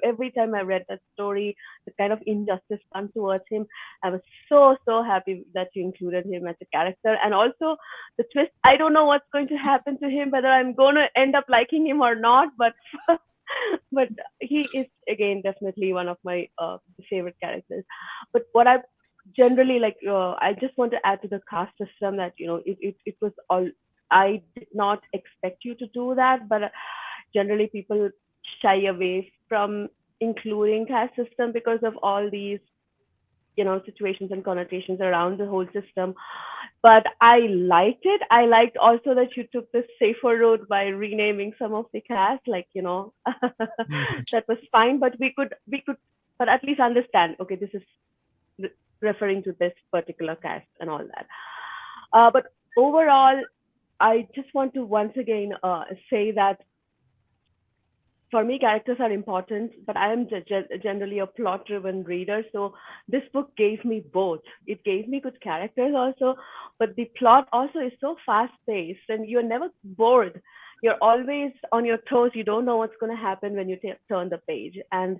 every time I read that story, the kind of injustice done towards him. I was so happy that you included him as a character, and also the twist. I don't know what's going to happen to him, whether I'm going to end up liking him or not, but but he is again definitely one of my favorite characters. But what I generally like, I just want to add to the caste system that it was all. I did not expect you to do that, but generally people shy away from including caste system because of all these situations and connotations around the whole system. But I liked it. I liked also that you took the safer road by renaming some of the cast, that was fine. But we could but at least understand, okay, this is referring to this particular cast and all that. But overall, I just want to once again say that for me, characters are important, but I am generally a plot driven reader. So this book gave me both. It gave me good characters also, but the plot also is so fast paced and you're never bored. You're always on your toes. You don't know what's going to happen when you turn the page. And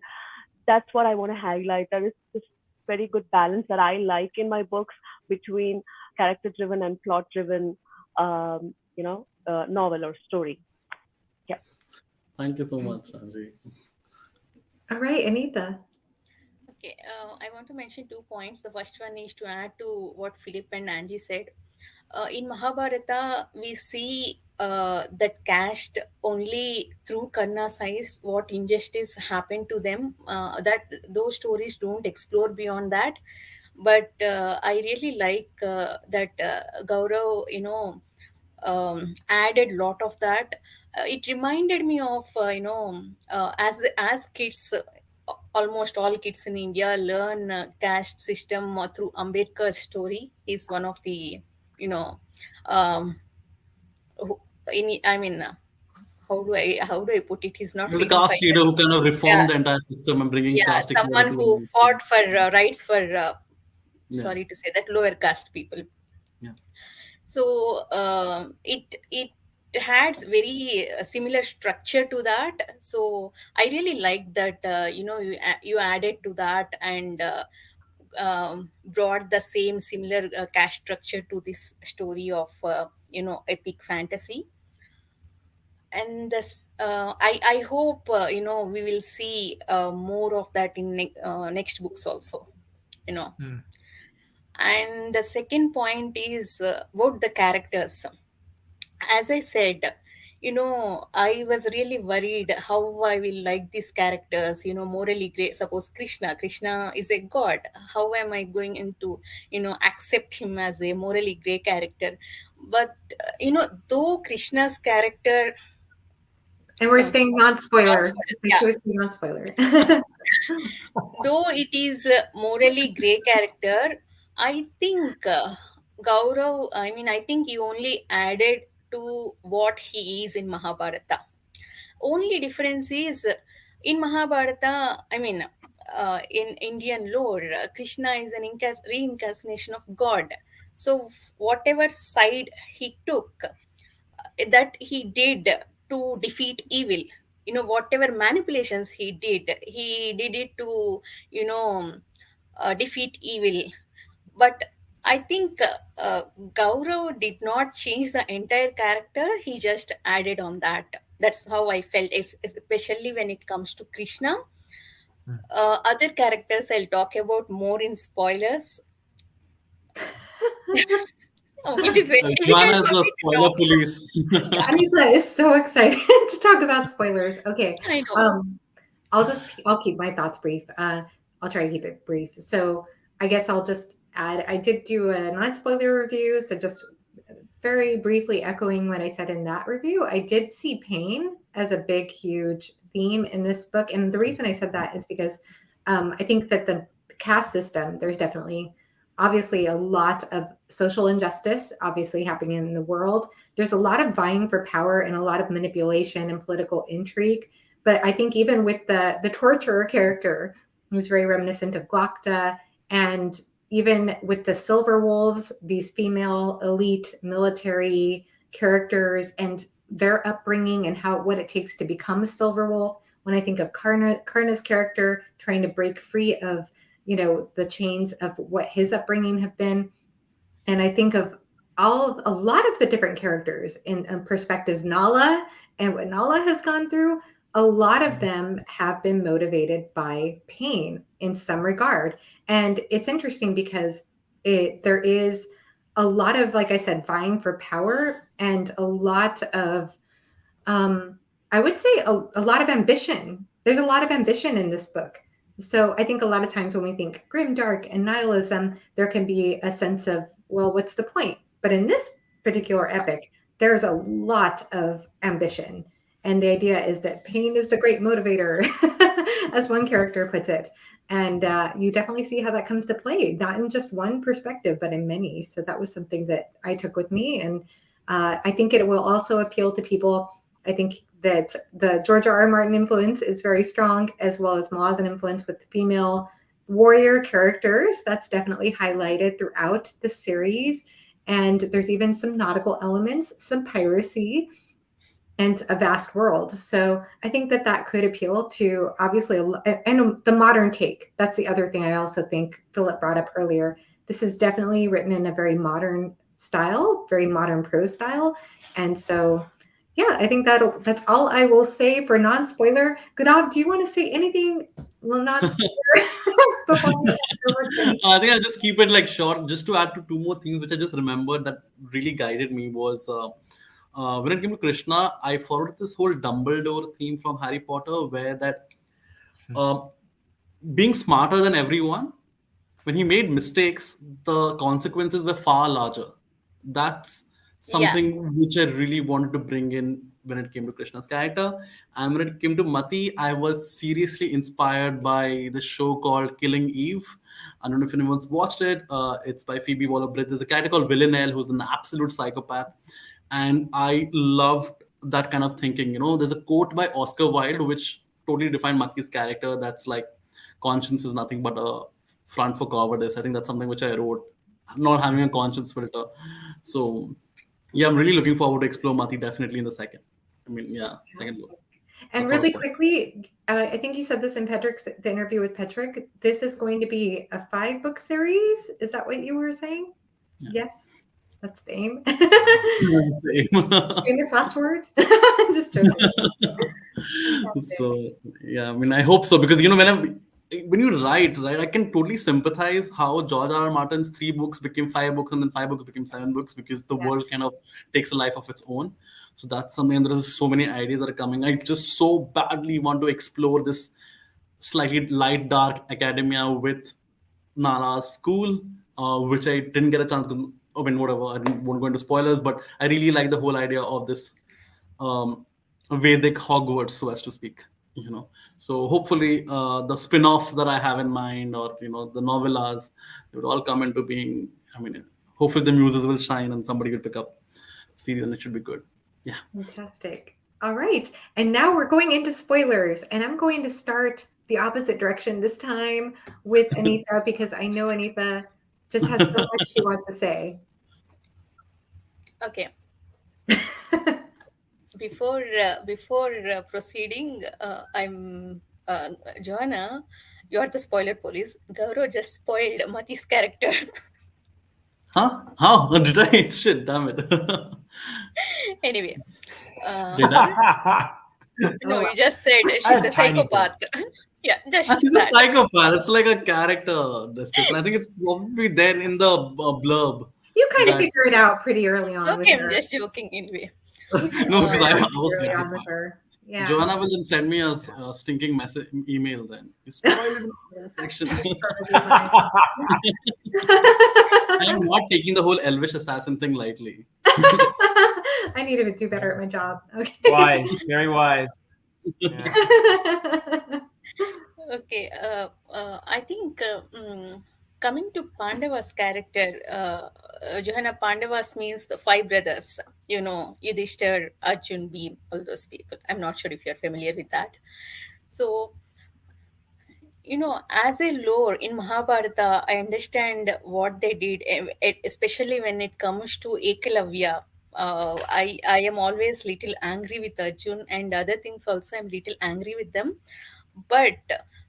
that's what I want to highlight. There is this very good balance that I like in my books between character driven and plot driven, novel or story. Yeah. Thank you so much, Angie. All right, Anita. Okay, I want to mention 2 points. The first one is to add to what Philip and Angie said. In Mahabharata, we see that caste only through Karna's eyes, what injustice happened to them. That those stories don't explore beyond that. but I really like that Gaurav, added lot of that. It reminded me of as kids, almost all kids in India learn caste system through Ambedkar's story. Is one of the you know um, who, I mean, how do I put it? He's not He was a freedom caste fighter. leader who kind of Yeah, reformed the entire system and bringing yeah, caste someone equality who in India. fought for rights for Yeah, sorry to say that, lower caste people. yeah. So it had very similar structure to that. So I really like that. You added to that and brought the same similar caste structure to this story of epic fantasy. And this I hope we will see more of that in next books also. you know Hmm. and the second point is about the characters. As I said, I was really worried how I will like these characters, morally great. Suppose Krishna is a god. How am I going into, accept him as a morally great character? But, though Krishna's character, And we're sorry, staying non-spoiler. Make yeah, sure we stay non-spoiler. though it is a morally grey character, I think Gaurav, I think he only added to what he is in Mahabharata. Only difference is in Mahabharata, in Indian lore, Krishna is an reincarnation of God. So, whatever side he took, that he did to defeat evil, whatever manipulations he did it to you know defeat evil. But I think Gaurav did not change the entire character, he just added on that. That's how I felt, especially when it comes to Krishna. Hmm. Other characters I'll talk about more in spoilers. Oh, it is very difficult Joanna is for the me to spoiler talk. police. Anita is so excited to talk about spoilers. Okay. I know. Um, I'll keep my thoughts brief. I'll try to keep it brief. So I guess I'll just add, I did do a non-spoiler review. So just very briefly echoing what I said in that review, I did see pain as a big, huge theme in this book. And the reason I said that is because I think that the caste system, there's definitely, obviously, a lot of social injustice, obviously, happening in the world. There's a lot of vying for power and a lot of manipulation and political intrigue. But I think even with the torturer character, who's very reminiscent of Glokta, and even with the Silver Wolves, these female elite military characters and their upbringing and what it takes to become a Silver Wolf. When I think of Karna's character trying to break free of, the chains of what his upbringing have been, and I think of a lot of the different characters in perspectives, Nala and what Nala has gone through. A lot of them have been motivated by pain in some regard, and it's interesting because there is a lot of, like I said, vying for power and a lot of I would say a lot of ambition. There's a lot of ambition in this book. So I think a lot of times when we think grim, dark, and nihilism, there can be a sense of, well, what's the point? But in this particular epic, there's a lot of ambition. And the idea is that pain is the great motivator, as one character puts it. And you definitely see how that comes to play, not in just one perspective, but in many. So that was something that I took with me. And I think it will also appeal to people. I think that the George R. R. Martin influence is very strong, as well as Malazan influence with the female warrior characters. That's definitely highlighted throughout the series. And there's even some nautical elements, some piracy, and a vast world. So I think that could appeal to, obviously, and the modern take. That's the other thing I also think Philip brought up earlier. This is definitely written in a very modern style, very modern prose style. And so, yeah, I think that's all I will say for non-spoiler. Gourav, do you want to say anything? Well, not spoiler before we hand over to Anita? I think I'll just keep it like short. Just to add to two more things which I just remembered that really guided me was when it came to Krishna, I followed this whole Dumbledore theme from Harry Potter, where that uh, being smarter than everyone when he made mistakes, the consequences were far larger. That's Yeah. something which I really wanted to bring in when it came to Krishna's character. And when it came to Mati, I was seriously inspired by the show called Killing Eve. I don't know if anyone's watched it. It's by Phoebe Waller-Bridge. There's a character called Villanelle who's an absolute psychopath, and I loved that kind of thinking. There's a quote by Oscar Wilde which totally defined Mati's character. That's like, conscience is nothing but a front for cowardice. I think that's something which I wrote. Not having a conscience filter. So yeah, I'm really looking forward to explore Mati definitely in the second. I mean, yeah, second book. Fantastic. And For the really first. quickly, I think you said this in the interview with Patrick. This is going to be a 5-book series. Is that what you were saying? Yeah. Yes, that's the aim. Same. Famous last words. Just joking. Fantastic. So yeah, I mean, I hope so, because when you write, right, I can totally sympathize how George R. R. Martin's 3 books became 5 books, and then 5 books became 7 books, because the Yeah. world kind of takes a life of its own. So that's something. And there's so many ideas that are coming. I just so badly want to explore this slightly light dark academia with Nala's school, which I didn't get a chance to. I mean, whatever. I won't go into spoilers, but I really like the whole idea of this um, Vedic Hogwarts, so as to speak. So hopefully the spin-offs that I have in mind, or the novellas, they would all come into being. I mean, hopefully the muses will shine and somebody will pick up the series, and it should be good. Yeah. Fantastic. All right. And now we're going into spoilers, and I'm going to start the opposite direction this time with Anita, because I know Anita just has so much she wants to say. Okay. Before proceeding, I'm Joanna. You are the spoiler police. Gaurav just spoiled Mati's character. Huh? How did I? Shit, damn it. Anyway, Did I? no, Oh, you just said I she's had a tiny bit. psychopath. Yeah, just She's a that. psychopath. It's like a character description. I think it's probably there in the blurb. you kind of That figure it out pretty early It's on with okay. I'm her. just joking anyway. no, because I Pretty was early on with terrified. her. Yeah. Joanna will then send me a stinking message email. Then you spoiled it in the spoiler section. I am not taking the whole Elvish assassin thing lightly. I need to do better at my job. Okay. Wise, very wise. Yeah. Okay. I think coming to Pandava's character, Johanna, Pandavas means the 5 brothers. Yudhishthir, Arjun, Bhim, all those people. I'm not sure if you're familiar with that. So, as a lore in Mahabharata, I understand what they did, especially when it comes to Ekalavya. I am always little angry with Arjun, and other things also I'm little angry with them. But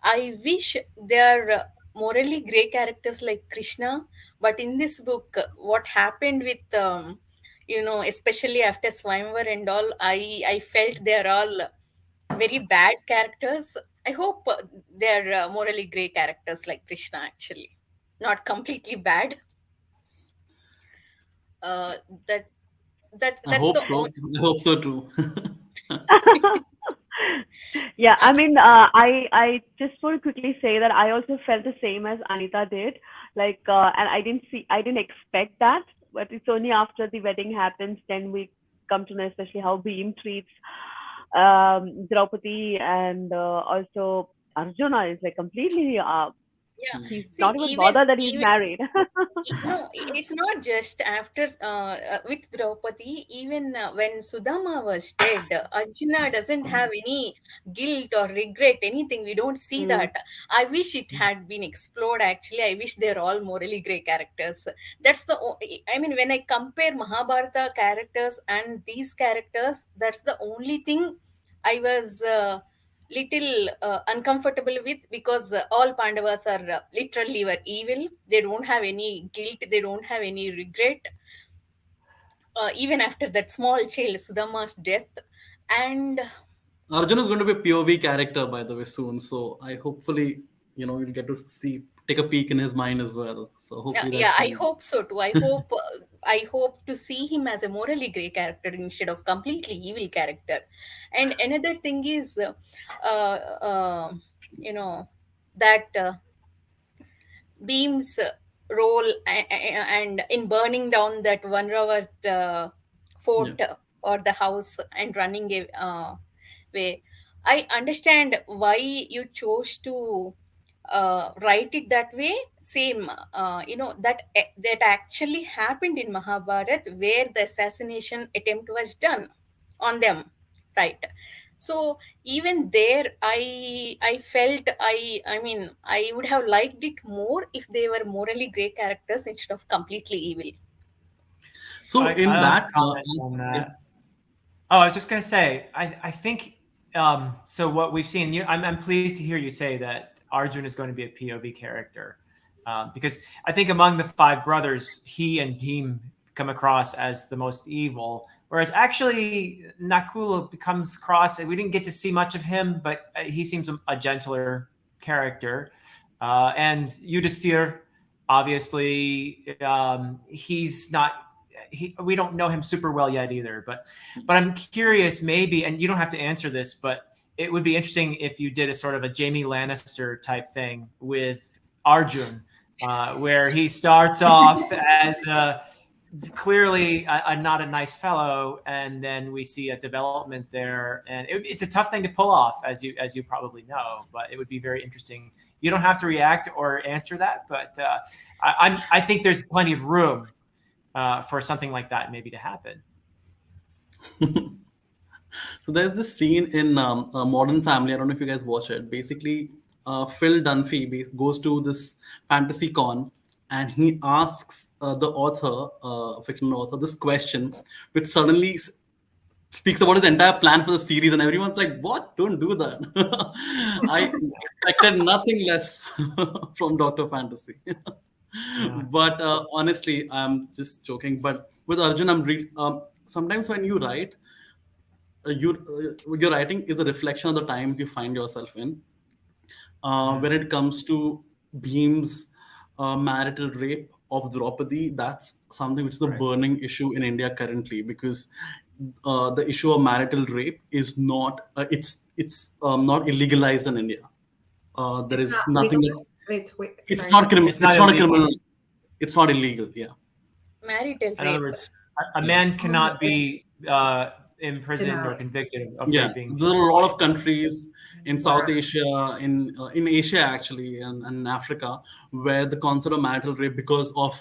I wish they are morally grey characters like Krishna. But in this book, what happened with especially after Swayamvar and all, I felt they are all very bad characters. I hope they're morally grey characters like Krishna, actually, not completely bad. Uh, that I that's hope the so. only. I hope so too. Yeah, I mean, I just want to quickly say that I also felt the same as Anita did. Like, and I didn't expect that, but it's only after the wedding happens, then we come to know, especially how Bhim treats Draupadi, and also Arjuna is like completely, Yeah. Hmm. he's See, not even even bothered that he's even married. no, it's not just after with Draupadi. Even when Sudama was dead, Arjuna doesn't have any guilt or regret, anything. We don't see Mm. that. I wish it had been explored. Actually, I wish they're all morally grey characters. That's I mean, when I compare Mahabharata characters and these characters, that's the only thing I was. Little uncomfortable with, because all Pandavas are literally were evil. They don't have any guilt, they don't have any regret, even after that small child Sudama's death. And Arjun is going to be a POV character, by the way, soon. So I hopefully, you'll get to take a peek in his mind as well. So hopefully yeah, that's I fun. hope so too. I hope to see him as a morally grey character instead of completely evil character. And another thing is, uh, uh, you know that Beam's role and in burning down that one Rawat Yeah. fort or the house and running away. I understand why you chose to write it that way. Same, that actually happened in Mahabharat, where the assassination attempt was done on them, right? So even there, I felt I would have liked it more if they were morally grey characters instead of completely evil. So in I like to that, comment on yeah, that. Oh, I was just going to say, I think so. What we've seen, I'm pleased to hear you say that Arjun is going to be a POV character, because I think among the five brothers, he and Bhim come across as the most evil, whereas actually Nakul becomes cross. We didn't get to see much of him, but he seems a gentler character, and Yudhisthira, obviously, he's not. We don't know him super well yet either, but I'm curious, maybe, and you don't have to answer this, but it would be interesting if you did a sort of a Jamie Lannister type thing with Arjun, where he starts off as clearly not a nice fellow, and then we see a development there, and it's a tough thing to pull off, as you probably know. But it would be very interesting. You don't have to react or answer that, but I think there's plenty of room for something like that maybe to happen. so there's this scene in Modern Family. I don't know if you guys watch it. Basically, Phil Dunphy goes to this fantasy con, and he asks the author, fictional author, this question, which suddenly speaks about his entire plan for the series, and everyone's like, "What? Don't do that." I expected nothing less from Doctor Fantasy. But honestly, I'm just joking. But with Arjun, sometimes when you write, your writing is a reflection of the times you find yourself in. When it comes to Bhim's marital rape of Draupadi, that's something which is a burning issue in India currently, because the issue of marital rape is not not illegalized in India. There It's is not nothing. legal. Wait, It's sorry. not criminal. It's not It's not a illegal. criminal. It's not illegal. Yeah. Marital In other rape. words, a man cannot be imprisoned or Denied. convicted of Yeah, raping. there are a lot of countries in South Wow. Asia, in Asia actually, and Africa, where the concept of marital rape, because of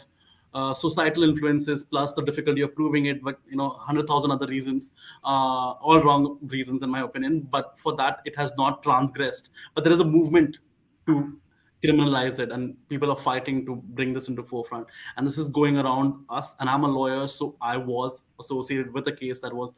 societal influences plus the difficulty of proving it, but 100,000 other reasons, all wrong reasons in my opinion. But for that, it has not transgressed. But there is a movement to criminalize it, and people are fighting to bring this into forefront, and this is going around us. And I'm a lawyer, so I was associated with a case that was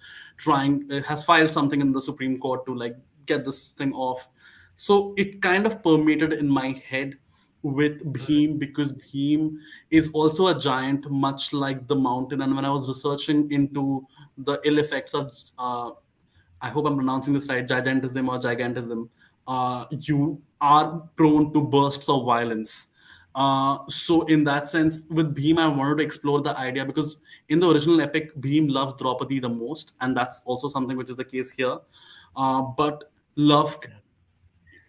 has filed something in the Supreme Court to like get this thing off. So it kind of permeated in my head with Bhim, because Bhim is also a giant, much like the mountain. And when I was researching into the ill effects of I hope I'm pronouncing this right, gigantism or gigantism, you are prone to bursts of violence. So in that sense, with Bhim, I wanted to explore the idea, because in the original epic, Bhim loves Draupadi the most, and that's also something which is the case here. But love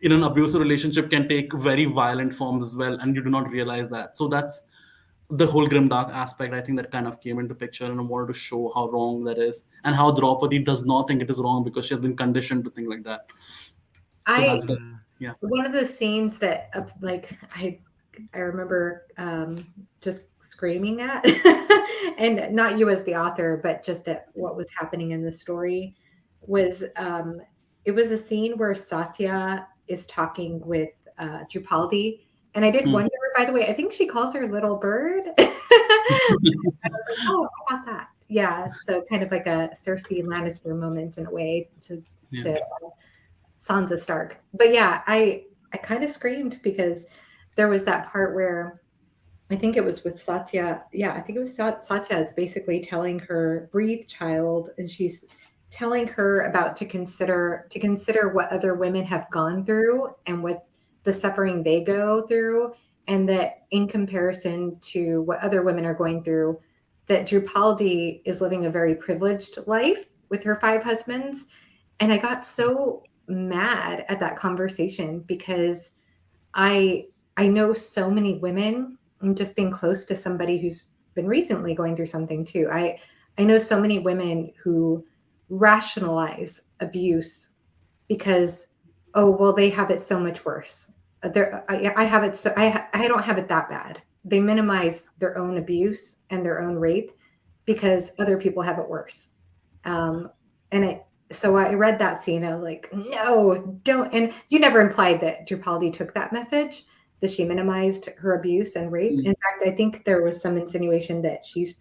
in an abusive relationship can take very violent forms as well, and you do not realize that. So that's the whole grimdark aspect, I think, that kind of came into picture, and I wanted to show how wrong that is, and how Draupadi does not think it is wrong because she has been conditioned to think like that. So I that's the yeah. one of the scenes that I remember just screaming at, and not you as the author, but just at what was happening in the story, was it was a scene where Satya is talking with Drupaldi, and I did Hmm. wonder, by the way, I think she calls her little bird. I was like, oh, I got that. Yeah, so kind of like a Cersei Lannister moment in a way to Yeah. Sansa Stark. But yeah, I kind of screamed because there was that part where I think it was with Satya. Yeah, I think it was Satya is basically telling her, breathe, child, and she's telling her about to consider what other women have gone through and what the suffering they go through, and that in comparison to what other women are going through, that Drupaldi is living a very privileged life with her 5 husbands. And I got so mad at that conversation because I I know so many women, and just being close to somebody who's been recently going through something too. I know so many women who rationalize abuse because, oh, well, they have it so much worse. I have it so I don't have it that bad. They minimize their own abuse and their own rape because other people have it worse. Um, and so I read that scene. I was like, no, don't. And you never implied that Drupaldi took that message, that she minimized her abuse and rape. In fact, I think there was some insinuation that she's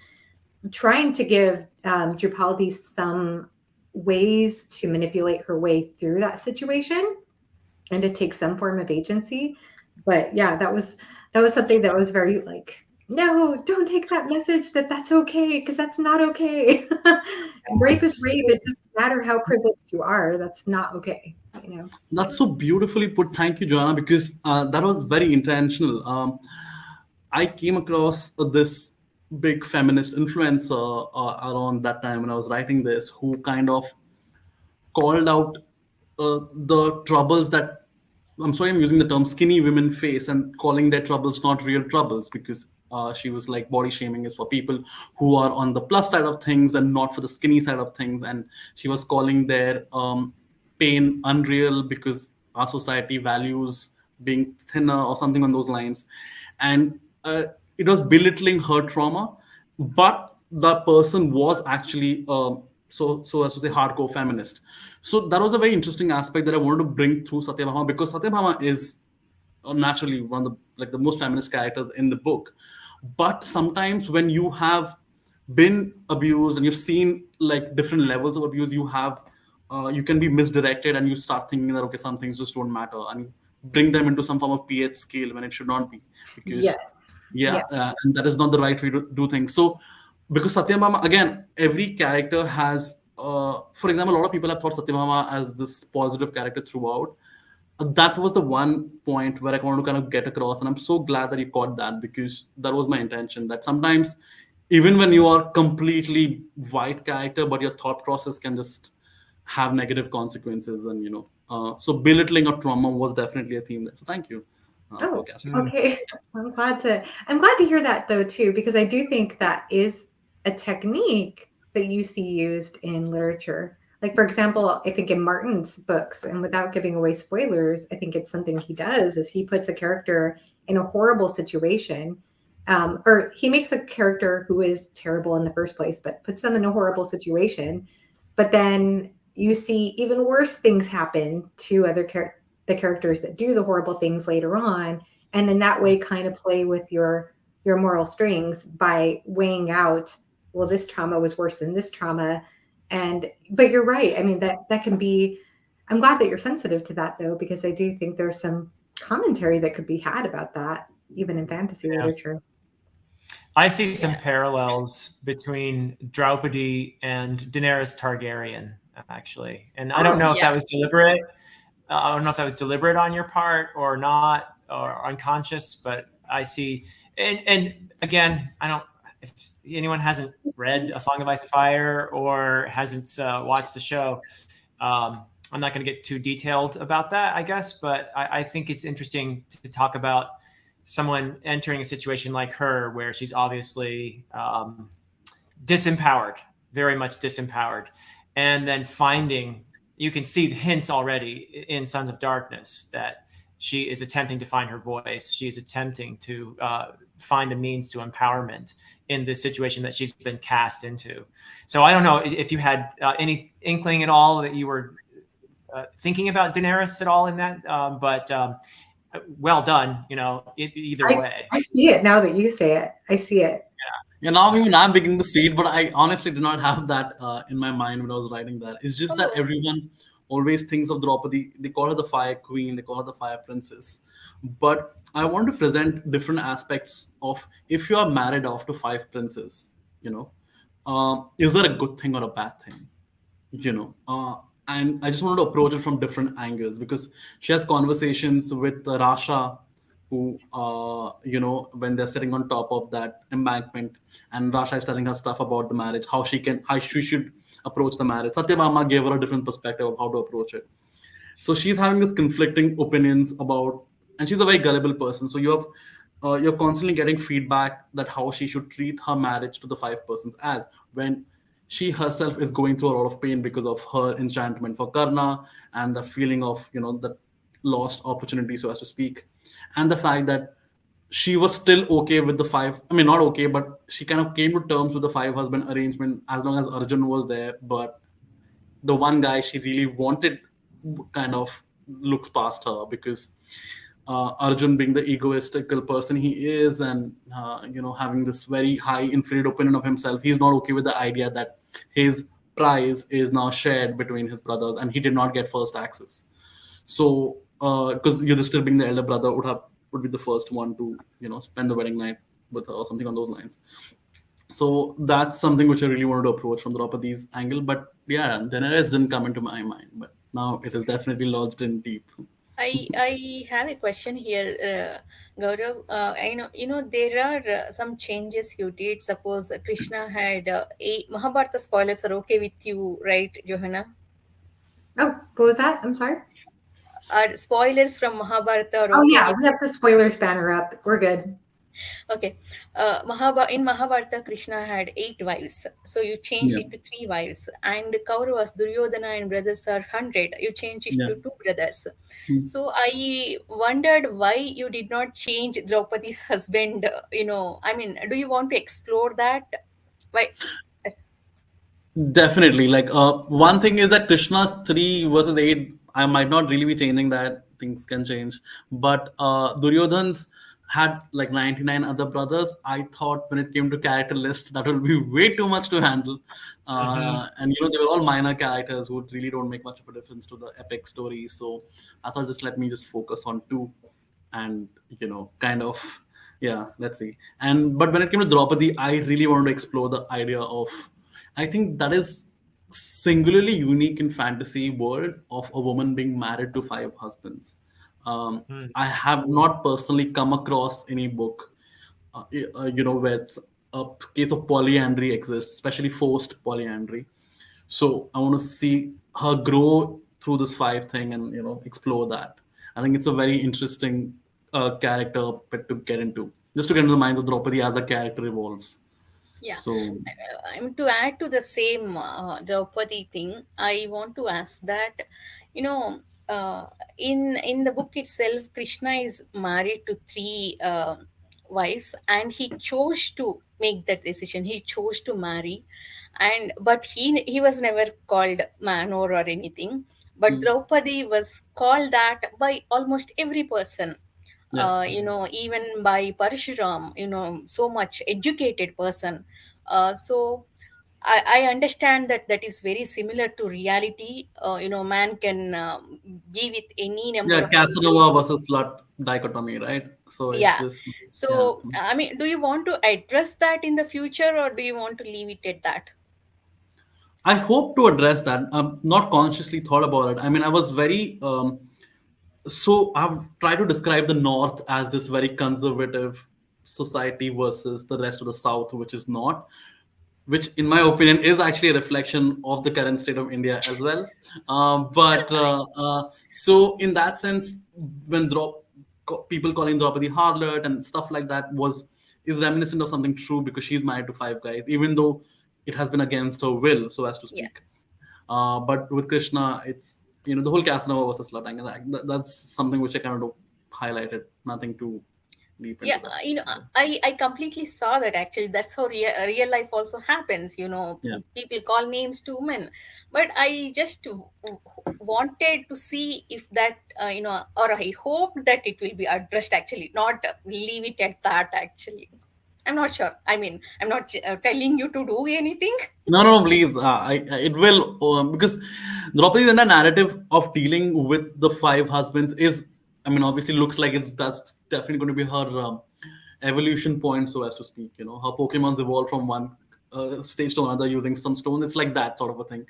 trying to give Drupaldi some ways to manipulate her way through that situation and to take some form of agency. But yeah, that was something that was very like, no, don't take that message that that's okay, because that's not okay. Rape is rape. It doesn't matter how privileged you are. That's not okay. You know. That's so beautifully put. Thank you, Joanna, because that was very intentional. I came across this big feminist influencer around that time when I was writing this, who kind of called out the troubles that, I'm sorry, I'm using the term skinny women face, and calling their troubles not real troubles, because she was like, body shaming is for people who are on the plus side of things and not for the skinny side of things. And she was calling their pain unreal because our society values being thinner or something on those lines. And it was belittling her trauma, but the person was actually so as to say hardcore feminist. So that was a very interesting aspect that I wanted to bring through Satyabhama, because Satyabhama is naturally one of the most feminist characters in the book. But sometimes when you have been abused and you've seen like different levels of abuse, you can be misdirected, and you start thinking that, okay, some things just don't matter, and you bring them into some form of pH scale when it should not be, because Yes. and that is not the right way to do things. So because Satyabhama, again, every character has for example, a lot of people have thought Satyabhama as this positive character throughout. That was the one point where I wanted to kind of get across, and I'm so glad that you caught that, because that was my intention, that sometimes even when you are completely white character, but your thought process can just have negative consequences. And so belittling of trauma was definitely a theme there. So thank you for casting. Okay. I'm glad to hear that though too, because I do think that is a technique that you see used in literature. Like, for example, I think in Martin's books, and without giving away spoilers, I think it's something he does is he puts a character in a horrible situation, or he makes a character who is terrible in the first place, but puts them in a horrible situation. But then you see even worse things happen to the characters that do the horrible things later on, and in that way kind of play with your moral strings by weighing out, well, this trauma was worse than this trauma. But you're right. I mean, that can be, I'm glad that you're sensitive to that though, because I do think there's some commentary that could be had about that, even in fantasy literature. I see some parallels between Draupadi and Daenerys Targaryen, actually. And I don't know if that was deliberate. I don't know if that was deliberate on your part or not, or unconscious, but I see. And again, if anyone hasn't read A Song of Ice and Fire or hasn't watched the show, I'm not going to get too detailed about that, I guess, but I think it's interesting to talk about someone entering a situation like her, where she's obviously disempowered, very much disempowered, and then you can see the hints already in Sons of Darkness that she is attempting to find her voice. She is attempting to find a means to empowerment in this situation that she's been cast into. So I don't know if you had any inkling at all that you were thinking about Daenerys at all in that, but well done, either way. I see it now that you say it. I see it. Yeah, now even I'm beginning to see it, but I honestly did not have that in my mind when I was writing that. It's just that everyone always thinks of Draupadi. They call her the Fire Queen, they call her the Fire Princess. But I want to present different aspects of, if you are married off to 5 princes, is that a good thing or a bad thing? And I just wanted to approach it from different angles, because she has conversations with Rasha, who, when they're sitting on top of that embankment, and Rasha is telling her stuff about the marriage, how she should approach the marriage. Satyabhama gave her a different perspective of how to approach it. So she's having this conflicting opinions about and she's a very gullible person. So you're constantly getting feedback that how she should treat her marriage to the five persons, as when she herself is going through a lot of pain because of her enchantment for Karna, and the feeling of, the lost opportunity, so as to speak, and the fact that she was still okay with the five. I mean, not okay, but she kind of came to terms with the five husband arrangement as long as Arjun was there. But the one guy she really wanted kind of looks past her, because Arjun, being the egoistical person he is, and having this very high inflated opinion of himself, he's not okay with the idea that his prize is now shared between his brothers, and he did not get first access. So, because Yudhishthir, being the elder brother, would be the first one to spend the wedding night with her, or something on those lines. So that's something which I really wanted to approach from Draupadi's angle. But yeah, Daenerys didn't come into my mind, but now it is definitely lodged in deep. I have a question here, Gaurav. I know there are some changes you did. Suppose Krishna had eight Mahabharata spoilers are okay with you, right, Johanna? Oh, what was that? I'm sorry. Are spoilers from Mahabharata are Oh okay yeah, with we have the spoilers banner up. We're good. Okay. In Mahabharata, Krishna had 8 wives. So you changed Yeah, it to 3 wives. And Kauravas, Duryodhana and brothers are 100. You changed it yeah. to 2 brothers. Hmm. So I wondered why you did not change Draupadi's husband. I mean, do you want to explore that? Why? Definitely. Like, one thing is that Krishna's 3 versus 8, I might not really be changing that. Things can change. But Duryodhan's had like 99 other brothers. I thought when it came to character list, that will be way too much to handle. Hmm. And they were all minor characters who really don't make much of a difference to the epic story. So I thought, just let me just focus on two, and kind of, yeah, let's see. And but when it came to Draupadi, I really wanted to explore the idea of, I think that is singularly unique in fantasy world, of a woman being married to five husbands. I have not personally come across any book, where a case of polyandry exists, especially forced polyandry. So I want to see her grow through this five thing, and explore that. I think it's a very interesting character bit to get into, just to get into the minds of Draupadi as a character evolves. Yeah. So To add to the same Draupadi thing, I want to ask that, you know, in the book itself, Krishna is married to 3 wives, and he chose to make that decision. He chose to marry, and but he was never called Manor or anything. But mm, Draupadi was called that by almost every person, yeah. even by Parshuram, so much educated person. So I understand that that is very similar to reality. Man can be with any number Yeah, of people. Casanova versus slut dichotomy, right? So it's Yeah. just, yeah. So, I mean, do you want to address that in the future, or do you want to leave it at that? I hope to address that. Not consciously thought about it. I mean, I was very so I've tried to describe the North as this very conservative society versus the rest of the South, which is not, which in my opinion is actually a reflection of the current state of India as well. So in that sense, when people calling Draupadi harlot and stuff like that is reminiscent of something true, because she's married to five guys, even though it has been against her will, so as to Yeah. speak. But with Krishna, it's the whole Casanova versus slut angle. That's something which I kind of highlighted. Nothing too deep Yeah, into that. I completely saw that. Actually, that's how real life also happens. Yeah. People call names to women, but I just wanted to see if that or I hope that it will be addressed, actually, not leave it at that. Actually, I'm not sure. I mean, I'm not telling you to do anything. No, no, no, please. It will, because Draupadi's in a narrative of dealing with the five husbands is, I mean, obviously looks like that's definitely going to be her evolution point, so as to speak. Her Pokemon's evolve from one stage to another using some stones. It's like that sort of a thing.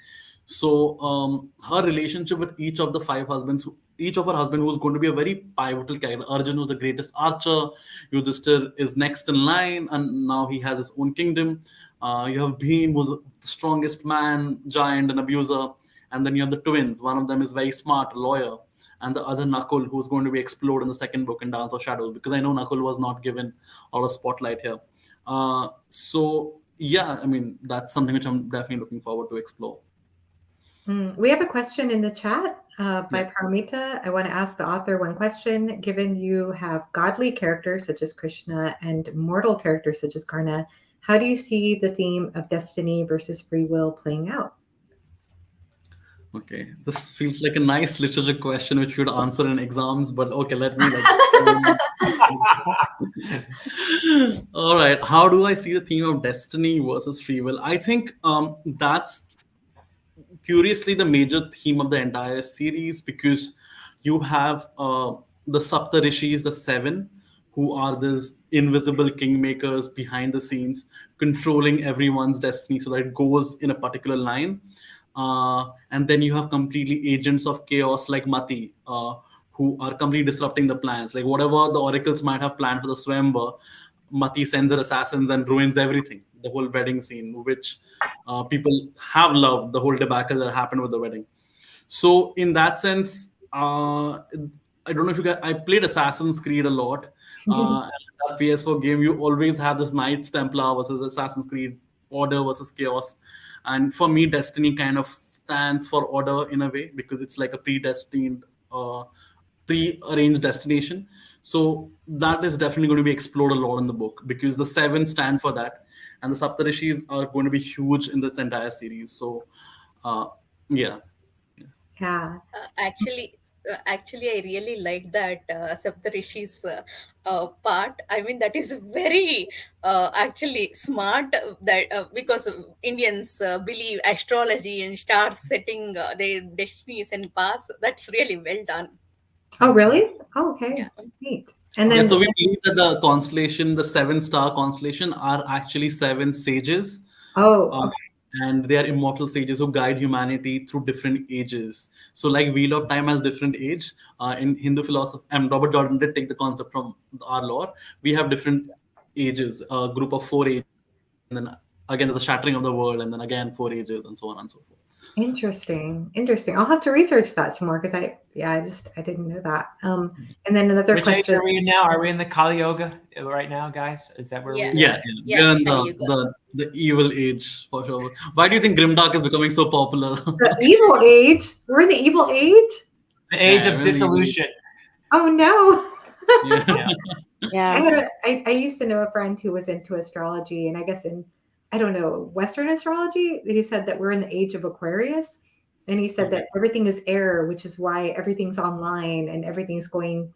So her relationship with each of the five husbands, each of her husband, who's going to be a very pivotal character. Arjun was the greatest archer. Yudhishthir is next in line, and now he has his own kingdom. You have Bhim, who's the strongest man, giant, and abuser. And then you have the twins. One of them is very smart, a lawyer. and the other Nakul, who's going to be explored in the second book in Dance of Shadows, because I know Nakul was not given a lot of spotlight here. So yeah, I mean, that's something which I'm definitely looking forward to explore. We have a question in the chat by Yeah. Paramita. I want to ask the author one question. Given you have godly characters such as Krishna and mortal characters such as Karna, how do you see the theme of destiny versus free will playing out? Okay, this feels like a nice literature question which you'd answer in exams, but okay, let me like. All right, how do I see the theme of destiny versus free will? I think that's curiously the major theme of the entire series, because you have the Sapta Rishis, the seven, who are these invisible kingmakers behind the scenes, controlling everyone's destiny so that it goes in a particular line. And then you have completely agents of chaos like Mati, who are completely disrupting the plans. Like whatever the oracles might have planned for the Swayamvar, Mati sends her assassins and ruins everything. The whole wedding scene, which people have loved, the whole debacle that happened with the wedding. So in that sense, I don't know if you guys. I played Assassin's Creed a lot. And that PS4 game, you always have this Knights Templar versus Assassin's Creed, order versus chaos. And for me, Destiny kind of stands for order in a way, because it's like a predestined, pre-arranged destination. So that is definitely going to be explored a lot in the book, because the seven stand for that, and the Saptarishis are going to be huge in this entire series. So, uh, yeah. Yeah. Actually, I really like that Saptarishis part. I mean, that is very actually smart. That because Indians believe astrology and stars setting their destinies and paths. That's really well done. Oh, really? Oh, okay. Yeah. Neat. And Yeah, then, so we believe that the constellation, the seven-star constellation, are actually seven sages, oh, uh, okay. and they are immortal sages who guide humanity through different ages. So, like Wheel of Time has different age in Hindu philosophy, and Robert Jordan did take the concept from our lore. We have different ages, a group of four ages, and then again there's a shattering of the world, and then again four ages, and so on and so forth. Interesting. Interesting. I'll have to research that some more because I didn't know that. And then another Which age question. are we in now? Are we in the Kali Yoga right now, guys? Is that where Yeah. we are? Yeah, we're in Kali Yuga. the evil age for sure. Why do you think Grimdark is becoming so popular? The evil age? We're in the evil age? The age Yeah, of we're in the evil age. dissolution. Oh no. Yeah. Yeah. I used to know a friend who was into astrology, and I guess in, I don't know, Western astrology, he said that we're in the age of Aquarius. And he said Okay. that everything is air, which is why everything's online and everything's going,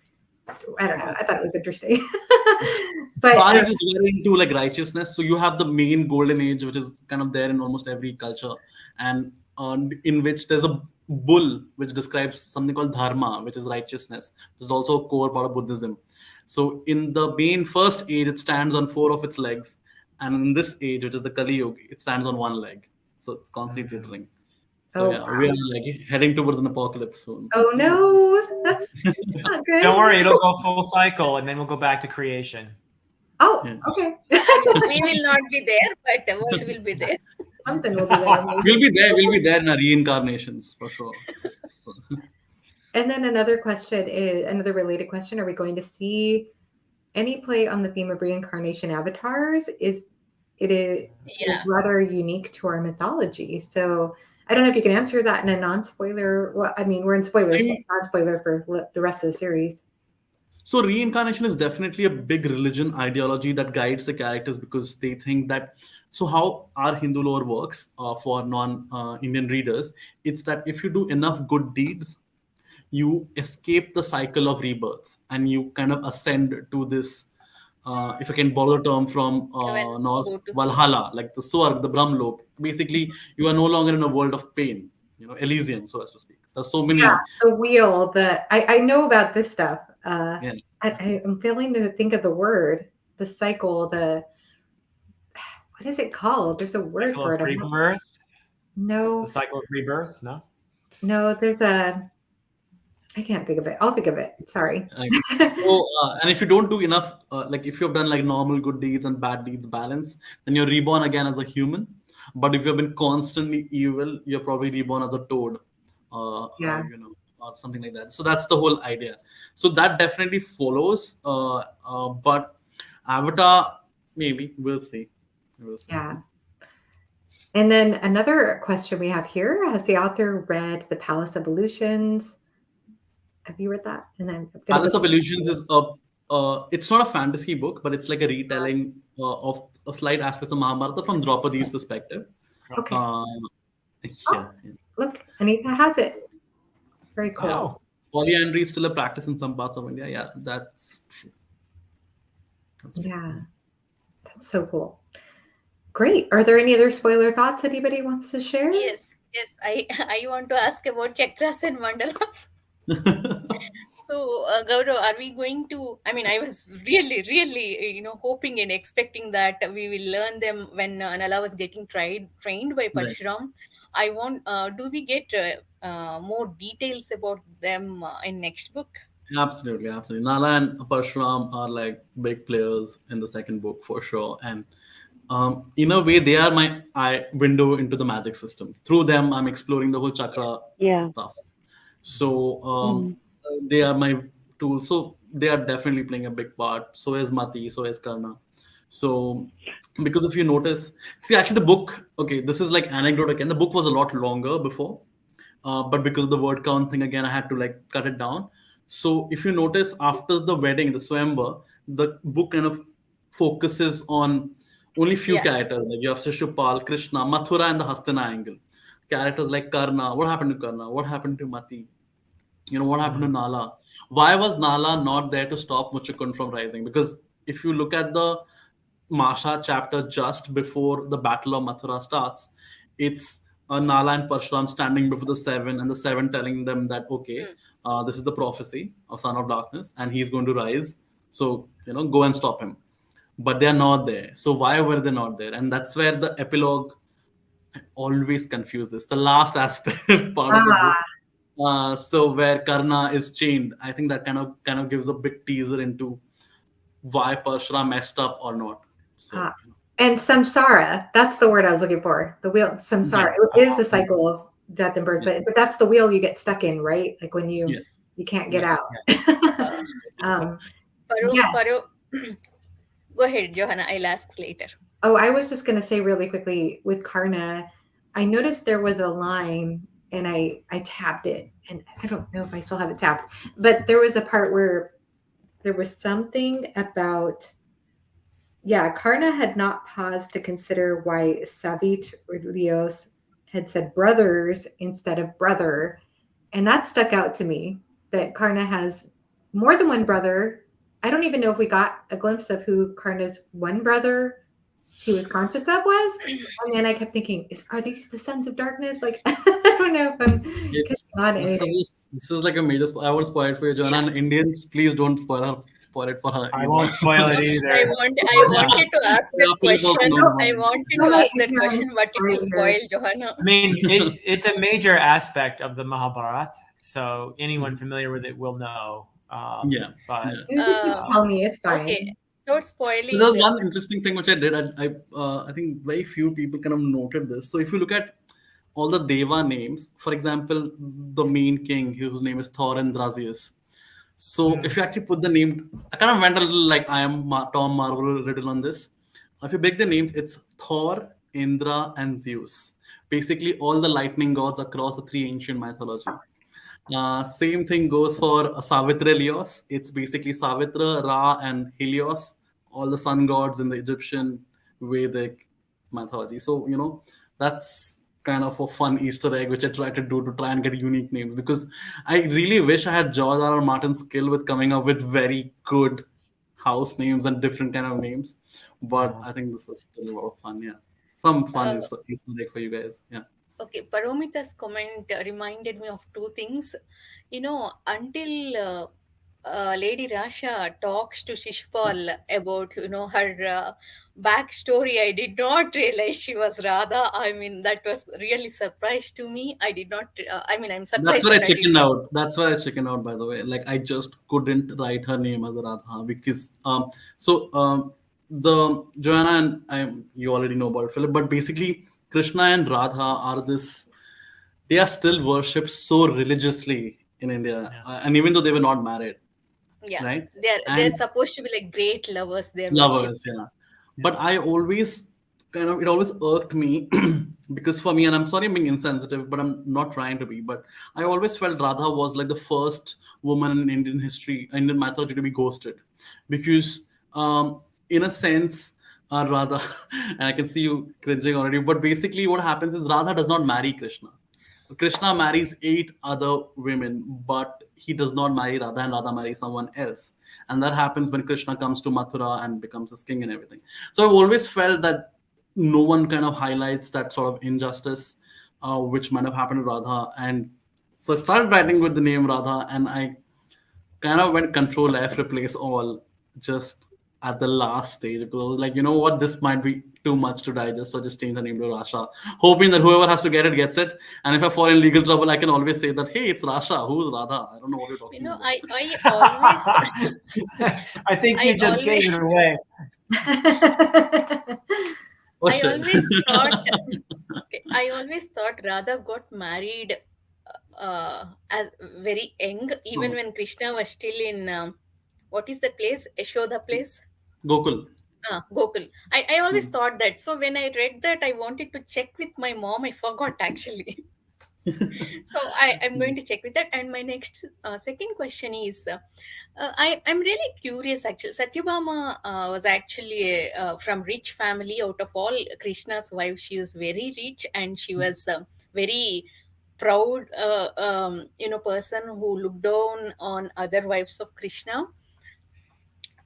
I don't know. I thought it was interesting. But Bharat is very into like righteousness. So you have the main golden age, which is kind of there in almost every culture, and in which there's a bull which describes something called dharma, which is righteousness. This is also a core part of Buddhism. So in the main first age, it stands on four of its legs, and in this age, which is the Kali Yuga, it stands on one leg. So it's constantly teetering. So oh, yeah, we are like heading towards an apocalypse soon. oh no, that's not good. Don't worry, it'll go full cycle, and then we'll go back to creation. Oh, Yeah. okay. We will not be there, but the world will be there. Something will be there. maybe. We'll be there in our reincarnations for sure. And then another question is another related question. Are we going to see any play on the theme of reincarnation avatars? Is Yeah. rather unique to our mythology. So I don't know if you can answer that in a non-spoiler. Well, I mean, we're in spoilers, but non-spoiler for the rest of the series. So reincarnation is definitely a big religion ideology that guides the characters, because they think that. So how our Hindu lore works for non-Indian readers, it's that if you do enough good deeds, you escape the cycle of rebirths and you kind of ascend to this. If I can borrow the term from Heaven, Norse, go to Valhalla, like the Swarg, the Brahmlok. Basically, you are no longer in a world of pain, Elysium, so as to speak. There's so many. Yeah, the wheel. I know about this stuff. Yeah. I'm failing to think of the word. The cycle. What is it called? There's a word Cycle for of it. rebirth. No, The cycle of rebirth. No. no. There's a. I can't think of it. I'll think of it. Sorry. So, and if you don't do enough, like if you've done like normal good deeds and bad deeds balance, then you're reborn again as a human. But if you've been constantly evil, you're probably reborn as a toad, Yeah. or something like that. So that's the whole idea. So that definitely follows. But Avatar, maybe we'll see. We'll see. Yeah. And then another question we have here: has the author read The Palace of Illusions? Have you read that? And then I'm gonna Palace put of Illusions is it's not a fantasy book, but it's like a retelling of a slight aspects of Mahabharata from Draupadi's perspective. okay. Uh, yeah, yeah. Look, Anita has it. Very cool. Oh, Polyandry is still a practice in some parts of India. Yeah, that's true. Yeah, that's so cool. Great. Are there any other spoiler thoughts anybody wants to share? Yes, yes. I I want to ask about chakras and mandalas. So, Gaurav, are we going to? I mean, I was really, hoping and expecting that we will learn them when Nala was getting trained by Right. Parshuram. I want. Do we get more details about them in next book? Absolutely, absolutely. Nala and Parshuram are like big players in the second book for sure, and in a way, they are my eye window into the magic system. Through them, I'm exploring the whole chakra Yeah. stuff. So Mm. they are my tools. So they are definitely playing a big part. So is Mati. So is Karna. So because if you notice, see actually the book. Okay, this is like anecdote again. The book was a lot longer before, but because of the word count thing again, I had to like cut it down. So if you notice, after the wedding, the Swayamvar, the book kind of focuses on only few Yeah. characters. Like you have Shishupal, Krishna, Mathura, and the Hastina angle. Characters like Karna. What happened to Karna? What happened to Mati? What happened to Nala? Why was Nala not there to stop Muchukund from rising? Because if you look at the Masha chapter just before the Battle of Mathura starts, it's Nala and Parshuram standing before the seven, and the seven telling them that, okay, Mm. this is the prophecy of Son of Darkness, and he's going to rise. So, go and stop him. But they're not there. So, why were they not there? And that's where the epilogue always confused this. The last aspect part of the Ah, book. So where Karna is chained, I think that kind of gives a big teaser into why Parshura messed up or not. So ah. And samsara, that's the word I was looking for. The wheel, samsara. yeah, It is the cycle of death and birth, yeah, but that's the wheel you get stuck in, right? Like when you yeah, can't get right. out. Uh, um, Paro, yes. Paro. Go ahead, Johanna. I'll ask later. Oh, I was just going to say really quickly with Karna, I noticed there was a line and I tabbed it, and I don't know if I still have it tabbed, but there was a part where there was something about, yeah, Karna had not paused to consider why Savit or Leos had said brothers instead of brother. And that stuck out to me, that Karna has more than one brother. I don't even know if we got a glimpse of who Karna's one brother he was conscious of was. And then I kept thinking, are these the sons of darkness? Like, I don't know if I'm It's catching on this anything. is like a major. I won't spoil it for you, Joanna. Yeah. And Indians, please don't spoil it for her I either. won't spoil it I either. wanted to ask Yeah, that Philip also question. don't I mind. wanted No, to my ask that question, ignorance but it will right spoil here. Johanna. I mean, it's a major aspect of the Mahabharata, so anyone familiar with it will know. Yeah, But yeah. You could just tell me, it's fine. Okay. Not So spoiling. there's one interesting thing which I did. I think very few people kind of noted this. So if you look at all the Deva names, for example, the main king whose name is Thor and Drazius. So if you actually put the name, I kind of went a little like I am Tom Marvel written on this. If you break the names, it's Thor, Indra, and Zeus. Basically, all the lightning gods across the three ancient mythology. Same thing goes for Savitra Helios. It's basically Savitra, Ra, and Helios, all the sun gods in the Egyptian Vedic mythology. So, that's kind of a fun Easter egg which I try to do to try and get unique names, because I really wish I had George R. R. Martin's skill with coming up with very good house names and different kind of names. But I think this was still a lot of fun. Yeah. Some fun Uh, Easter egg for you guys. Yeah. okay, Paromita's comment reminded me of two things. Until Lady Rasha talks to Shishpal about, her backstory, I did not realize she was Radha. I mean, that was really surprise to me. I did not. I mean, I'm That's surprised where I that I did chickened not. out. That's why I chickened out, by the way. Like I just couldn't write her name as Radha because the Joanna and you already know about it, Philip, but basically Krishna and Radha are this, they are still worshipped so religiously in India, Yeah. and even though they were not married, Yeah, right? they're And supposed to be like great lovers. They're worshipped. lovers, yeah. But I always it always irked me because for me, and I'm sorry I'm being insensitive, but I'm not trying to be, but I always felt Radha was like the first woman in Indian history, Indian mythology to be ghosted. Because in a sense, Radha, and I can see you cringing already, but basically what happens is Radha does not marry Krishna. Krishna marries 8 other women, but he does not marry Radha, and Radha marries someone else. And that happens when Krishna comes to Mathura and becomes his king and everything. So I've always felt that no one kind of highlights that sort of injustice which might have happened to Radha. And so I started writing with the name Radha, and I kind of went Control F, replace all, just at the last stage because I was like, you know what, this might be too much to digest, so just change the name to Rasha, hoping that whoever has to get it gets it. And if I fall in legal trouble, I can always say that, hey, it's Rasha. Who's Radha? I don't know what you're You talking know, about. I always I think I you just always gave it away. Oh I shit. always thought okay, I always thought Radha got married as very young, even So when Krishna was still in what is the place? Yashoda place? Gokul. Gokul. I always Hmm. thought that. So when I read that, I wanted to check with my mom. I forgot actually. So I'm going to check with that. And my next second question is I'm really curious actually. Satyabhama was actually from rich family. Out of all Krishna's wives, she was very rich and she was very proud person who looked down on other wives of Krishna.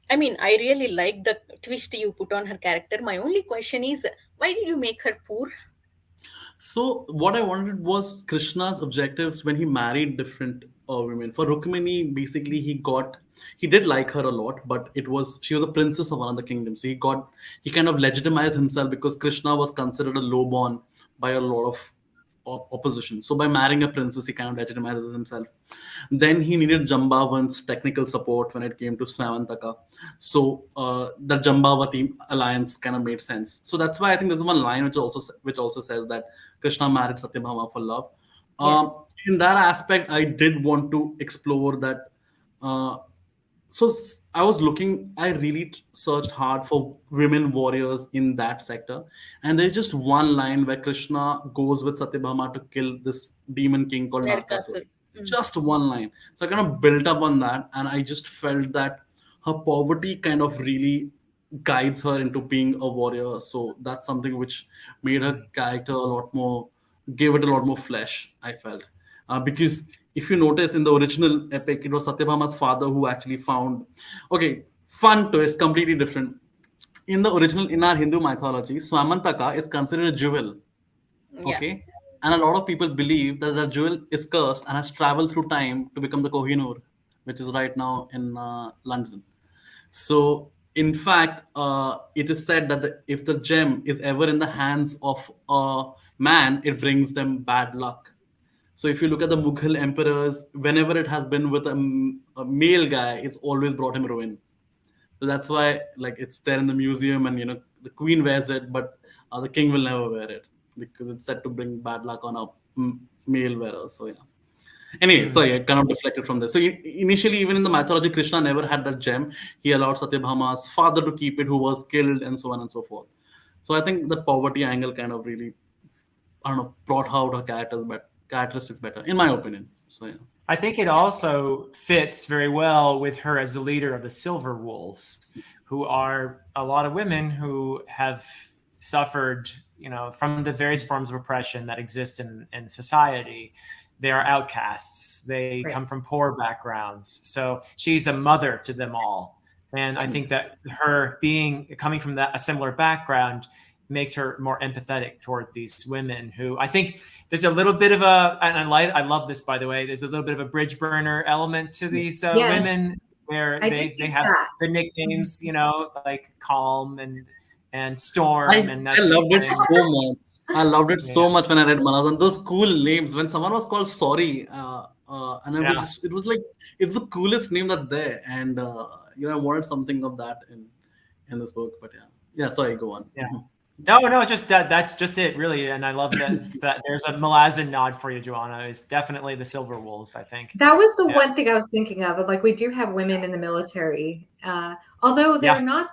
I mean, I really like the twist you put on her character. My only question is, why did you make her poor? So what I wanted was Krishna's objectives when he married different women. For Rukmini, basically he did like her a lot, but she was a princess of another kingdom. So he kind of legitimized himself because Krishna was considered a lowborn by a lot of opposition. So by marrying a princess, he kind of legitimizes himself. Then he needed Jambavan's technical support when it came to Swamantaka. So the Jambavati alliance kind of made sense. So that's why I think there's one line which also says that Krishna married Satyabhama for love. Yes. In that aspect, I did want to explore that. Uh, I was looking, I really searched hard for women warriors in that sector. And there's just one line where Krishna goes with Satyabhama to kill this demon king called Narkasur. Narkasur. Mm. Just one line. So I kind of built up on that. And I just felt that her poverty kind of really guides her into being a warrior. So that's something which made her character a lot more, gave it a lot more flesh, I felt. Because if you notice in the original epic, it was Satyabhama's father who actually found. Okay, fun twist, completely different. In the original, in our Hindu mythology, Swamantaka is considered a jewel. Yeah. Okay, and a lot of people believe that the jewel is cursed and has traveled through time to become the Kohinoor, which is right now in London. So, in fact, it is said that if the gem is ever in the hands of a man, it brings them bad luck. So if you look at the Mughal emperors, whenever it has been with a male guy, it's always brought him ruin. So that's why, like, it's there in the museum, and the queen wears it, but the king will never wear it because it's said to bring bad luck on a male wearer. So yeah. Anyway, Mm. sorry, I kind of deflected from this. So initially, even in the mythology, Krishna never had that gem. He allowed Satyabhama's father to keep it, who was killed, and so on and so forth. So I think the poverty angle kind of really, I don't know, brought out her characteristics better, in my opinion. So yeah. I think it Yeah. also fits very well with her as the leader of the Silver Wolves, who are a lot of women who have suffered, from the various forms of oppression that exist in society. They are outcasts. They Right. come from poor backgrounds. So she's a mother to them all. And I think that her coming from a similar background makes her more empathetic toward these women who I think there's a little bit of and I love this, by the way, there's a little bit of a bridge burner element to these Yes. women where I did they think have that. the nicknames, like Calm and Storm I, and I that sort of loved it thing. so much. I loved it Yeah. so much when I read Manazan. Those cool names. When someone was called Sorry, and Yeah. it was like, it's the coolest name that's there. And I wanted something of that in this book. But yeah. Yeah, sorry, go on. Yeah. No, just that's just it, really. And I love that there's a Malazan nod for you, Joanna. It's definitely the Silver Wolves, I think. That was the Yeah. one thing I was thinking of. Like, we do have women in the military, although Yeah.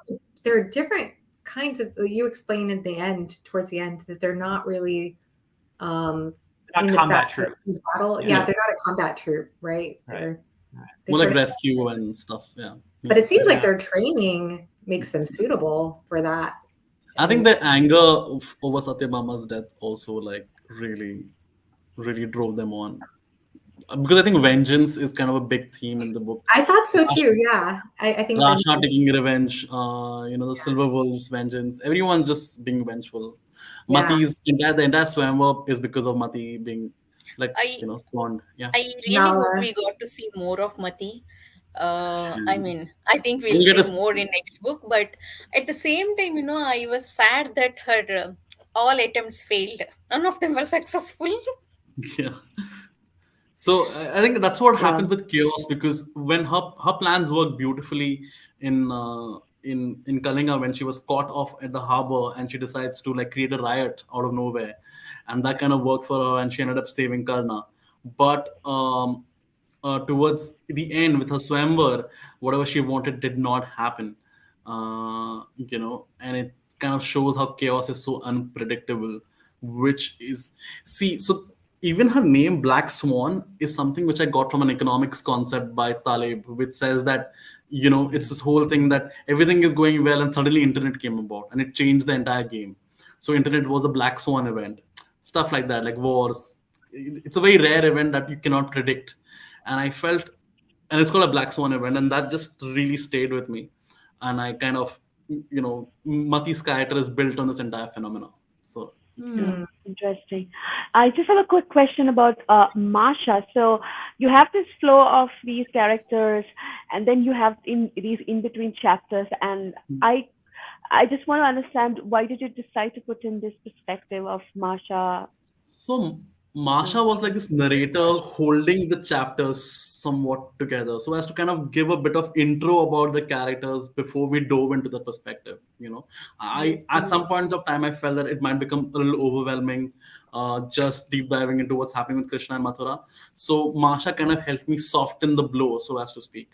they're different kinds of. You explain in the end, towards the end, that they're not really Not in the combat troop. battle. Yeah. Yeah, they're not a combat troop, right? Right. They More like sort of, rescue and stuff. Yeah. but it seems like Yeah. their training makes them suitable for that. I think the anger over Satyabhama's death also like really, really drove them on. Because I think vengeance is kind of a big theme in the book. I thought so too. Yeah, I think Rasha taking revenge, the Silver Wolves' vengeance. Everyone's just being vengeful. Yeah. Mati's the entire Swamp is because of Mati being like I spawned. Yeah. I really Nala. hope we got to see more of Mati. I mean, I think we'll We'll get see more in next book, but at the same time, I was sad that her all attempts failed. None of them were successful. Yeah. So I think that's what Yeah. happens with chaos, because when her plans work beautifully in in Kalinga, when she was caught off at the harbor and she decides to like create a riot out of nowhere, and that kind of worked for her, and she ended up saving Karna. But towards the end with her Swamvar, whatever she wanted did not happen. And it kind of shows how chaos is so unpredictable, which is see so even her name Black Swan is something which I got from an economics concept by Taleb, which says that it's this whole thing that everything is going well and suddenly internet came about and it changed the entire game. So internet was a Black Swan event, stuff like that, like wars. It's a very rare event that you cannot predict, and I felt, and it's called a Black Swan event, and that just really stayed with me. And I kind of, Mati's character is built on this entire phenomena. So yeah. Interesting. I just have a quick question about Masha. So you have this flow of these characters, and then you have these in between chapters. And I just want to understand, why did you decide to put in this perspective of Masha? So Masha was like this narrator holding the chapters somewhat together, so as to kind of give a bit of intro about the characters before we dove into the perspective. I at some point of time I felt that it might become a little overwhelming, just deep diving into what's happening with Krishna and Mathura. So Masha kind of helped me soften the blow, so as to speak.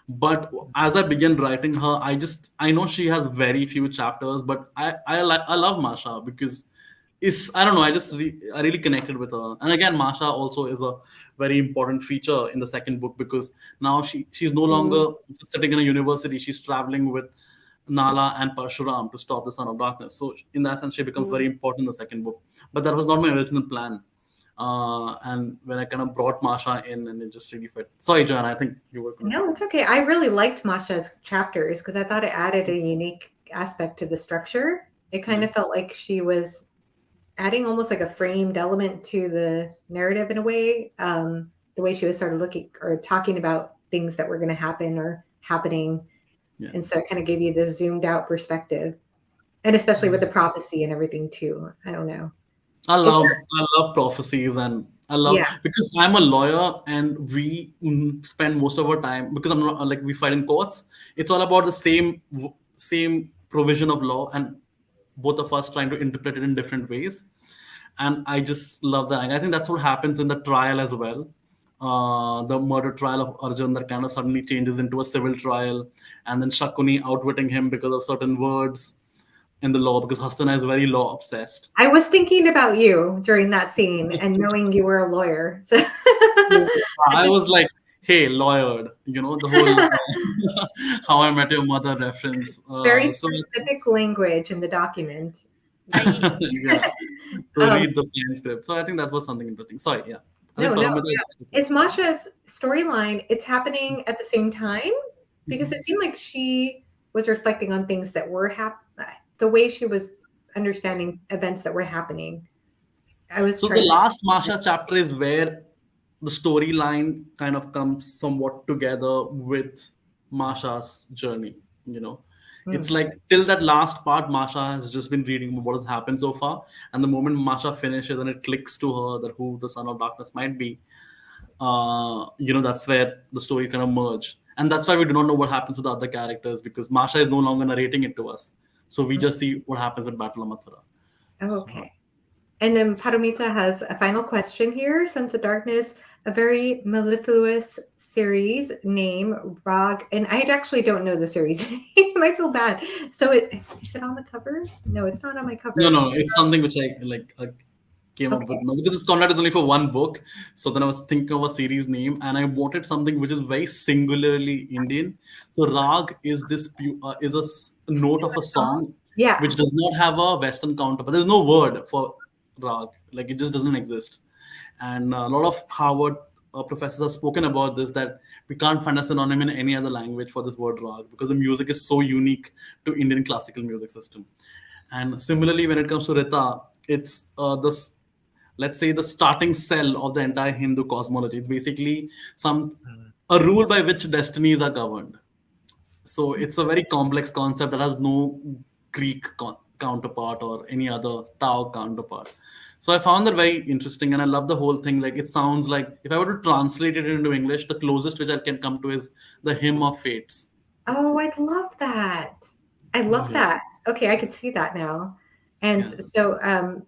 But as I began writing her, I know she has very few chapters, but I love Masha because I don't know, I really connected with her. And again, Masha also is a very important feature in the second book, because now she's no longer just sitting in a university, she's traveling with Nala and Parshuram to stop the Son of Darkness. So in that sense, she becomes very important in the second book. But that was not my original plan. And when I kind of brought Masha in, and it just really fit. Sorry, Joanna, I think you were. No, it's okay. I really liked Masha's chapters because I thought it added a unique aspect to the structure. It kind of felt like she was adding almost like a framed element to the narrative in a way. The way she was sort of looking or talking about things that were going to happen or happening. Yeah. And so it kind of gave you this zoomed out perspective. And especially with the prophecy and everything too. I don't know. I love prophecies, and I love because I'm a lawyer and we spend most of our time, because I'm not like we fight in courts. It's all about the same provision of law, and both of us trying to interpret it in different ways. And I just love that. And I think that's what happens in the trial as well. The murder trial of Arjun that kind of suddenly changes into a civil trial, and then Shakuni outwitting him because of certain words in the law, because Hastana is very law obsessed. I was thinking about you during that scene and knowing you were a lawyer. So I was like, hey, lawyered, the whole How I Met Your Mother reference. Very specific language in the document. Yeah. So read the transcript. So I think that was something interesting. Sorry, yeah. No. Is Masha's storyline, it's happening at the same time? Because it seemed like she was reflecting on things that were happening. The way she was understanding events that were happening. So the last Masha chapter is where the storyline kind of comes somewhat together with Masha's journey. It's like till that last part, Masha has just been reading what has happened so far, and the moment Masha finishes and it clicks to her that who the Son of Darkness might be, that's where the story kind of merge. And that's why we do not know what happens to the other characters, because Masha is no longer narrating it to us. So we just see what happens at Battle of Mathura. Oh, So, okay. And then Paramita has a final question here. Sons of Darkness, a very mellifluous series name, Rag. And I actually don't know the series name. I feel bad. So is it on the cover? No, it's not on my no, cover. no, it's something which I came up with Okay. now because this contract is only for one book. So then I was thinking of a series name, and I wanted something which is very singularly Indian. So Rag is is note of a Song? song Yeah. which does not have a Western counterpart. There's no word for Rag, like it just doesn't exist. And a lot of Harvard professors have spoken about this, that we can't find a synonym in any other language for this word Rag because the music is so unique to Indian classical music system. And similarly, when it comes to Rita, it's let's say the starting cell of the entire Hindu cosmology. It's basically some a rule by which destinies are governed. So it's a very complex concept that has no Greek counterpart or any other Tao counterpart. So I found that very interesting, and I love the whole thing. Like it sounds like if I were to translate it into English, the closest which I can come to is the Hymn of Fates. Oh, I'd love that. I love Yeah, that. Okay, I could see that now. And yeah. so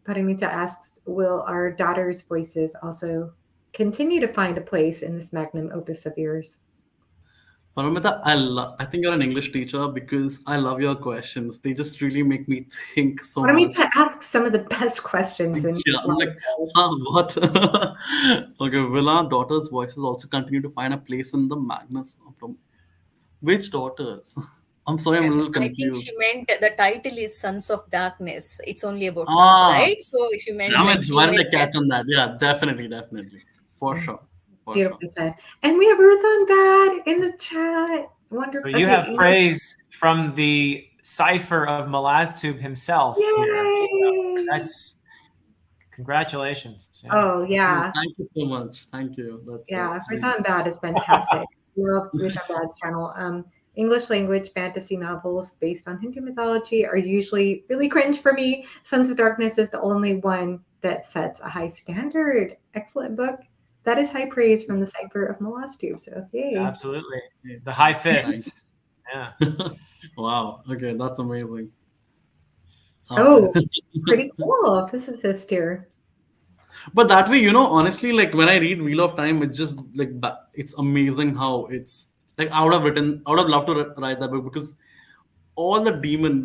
Paramita asks, will our daughters' voices also continue to find a place in this magnum opus of yours? Paramita, I think you're an English teacher because I love your questions. They just really make me think so much. Paramita asks some of the best questions in Yeah, I'm like, life. huh, what? Okay, will our daughters' voices also continue to find a place in the Magnus? Which daughters? I'm sorry, I'm a little I think she confused. meant the title is Sons of Darkness. It's only about sons, Ah, right? So she meant damn like it. Why did female I catch on that? Yeah, definitely, definitely. For Mm, sure. For sure. beautifully said. And we have Ruth on Bad in the chat. So Wonderful. you Okay, have English. praise from the cipher of Malaztub himself here. So Yay! that's congratulations. Yeah. Oh, Oh, yeah. thank you so much. Thank you. Yeah, That's Ruth really. on Bad is fantastic. Love Ruth on Bad's channel. English language fantasy novels based on Hindu mythology are usually really cringe for me. Sons of Darkness is the only one that sets a high standard. Excellent book. That is high praise from the cipher of Molastube. So yay. Absolutely. Yeah, The high thank fist. Yeah. you. Wow. Okay, that's amazing. Okay. Oh, pretty cool. Physicist here. But that way, honestly, like when I read Wheel of Time, it's just like it's amazing how it's like I would have loved to write that book because all the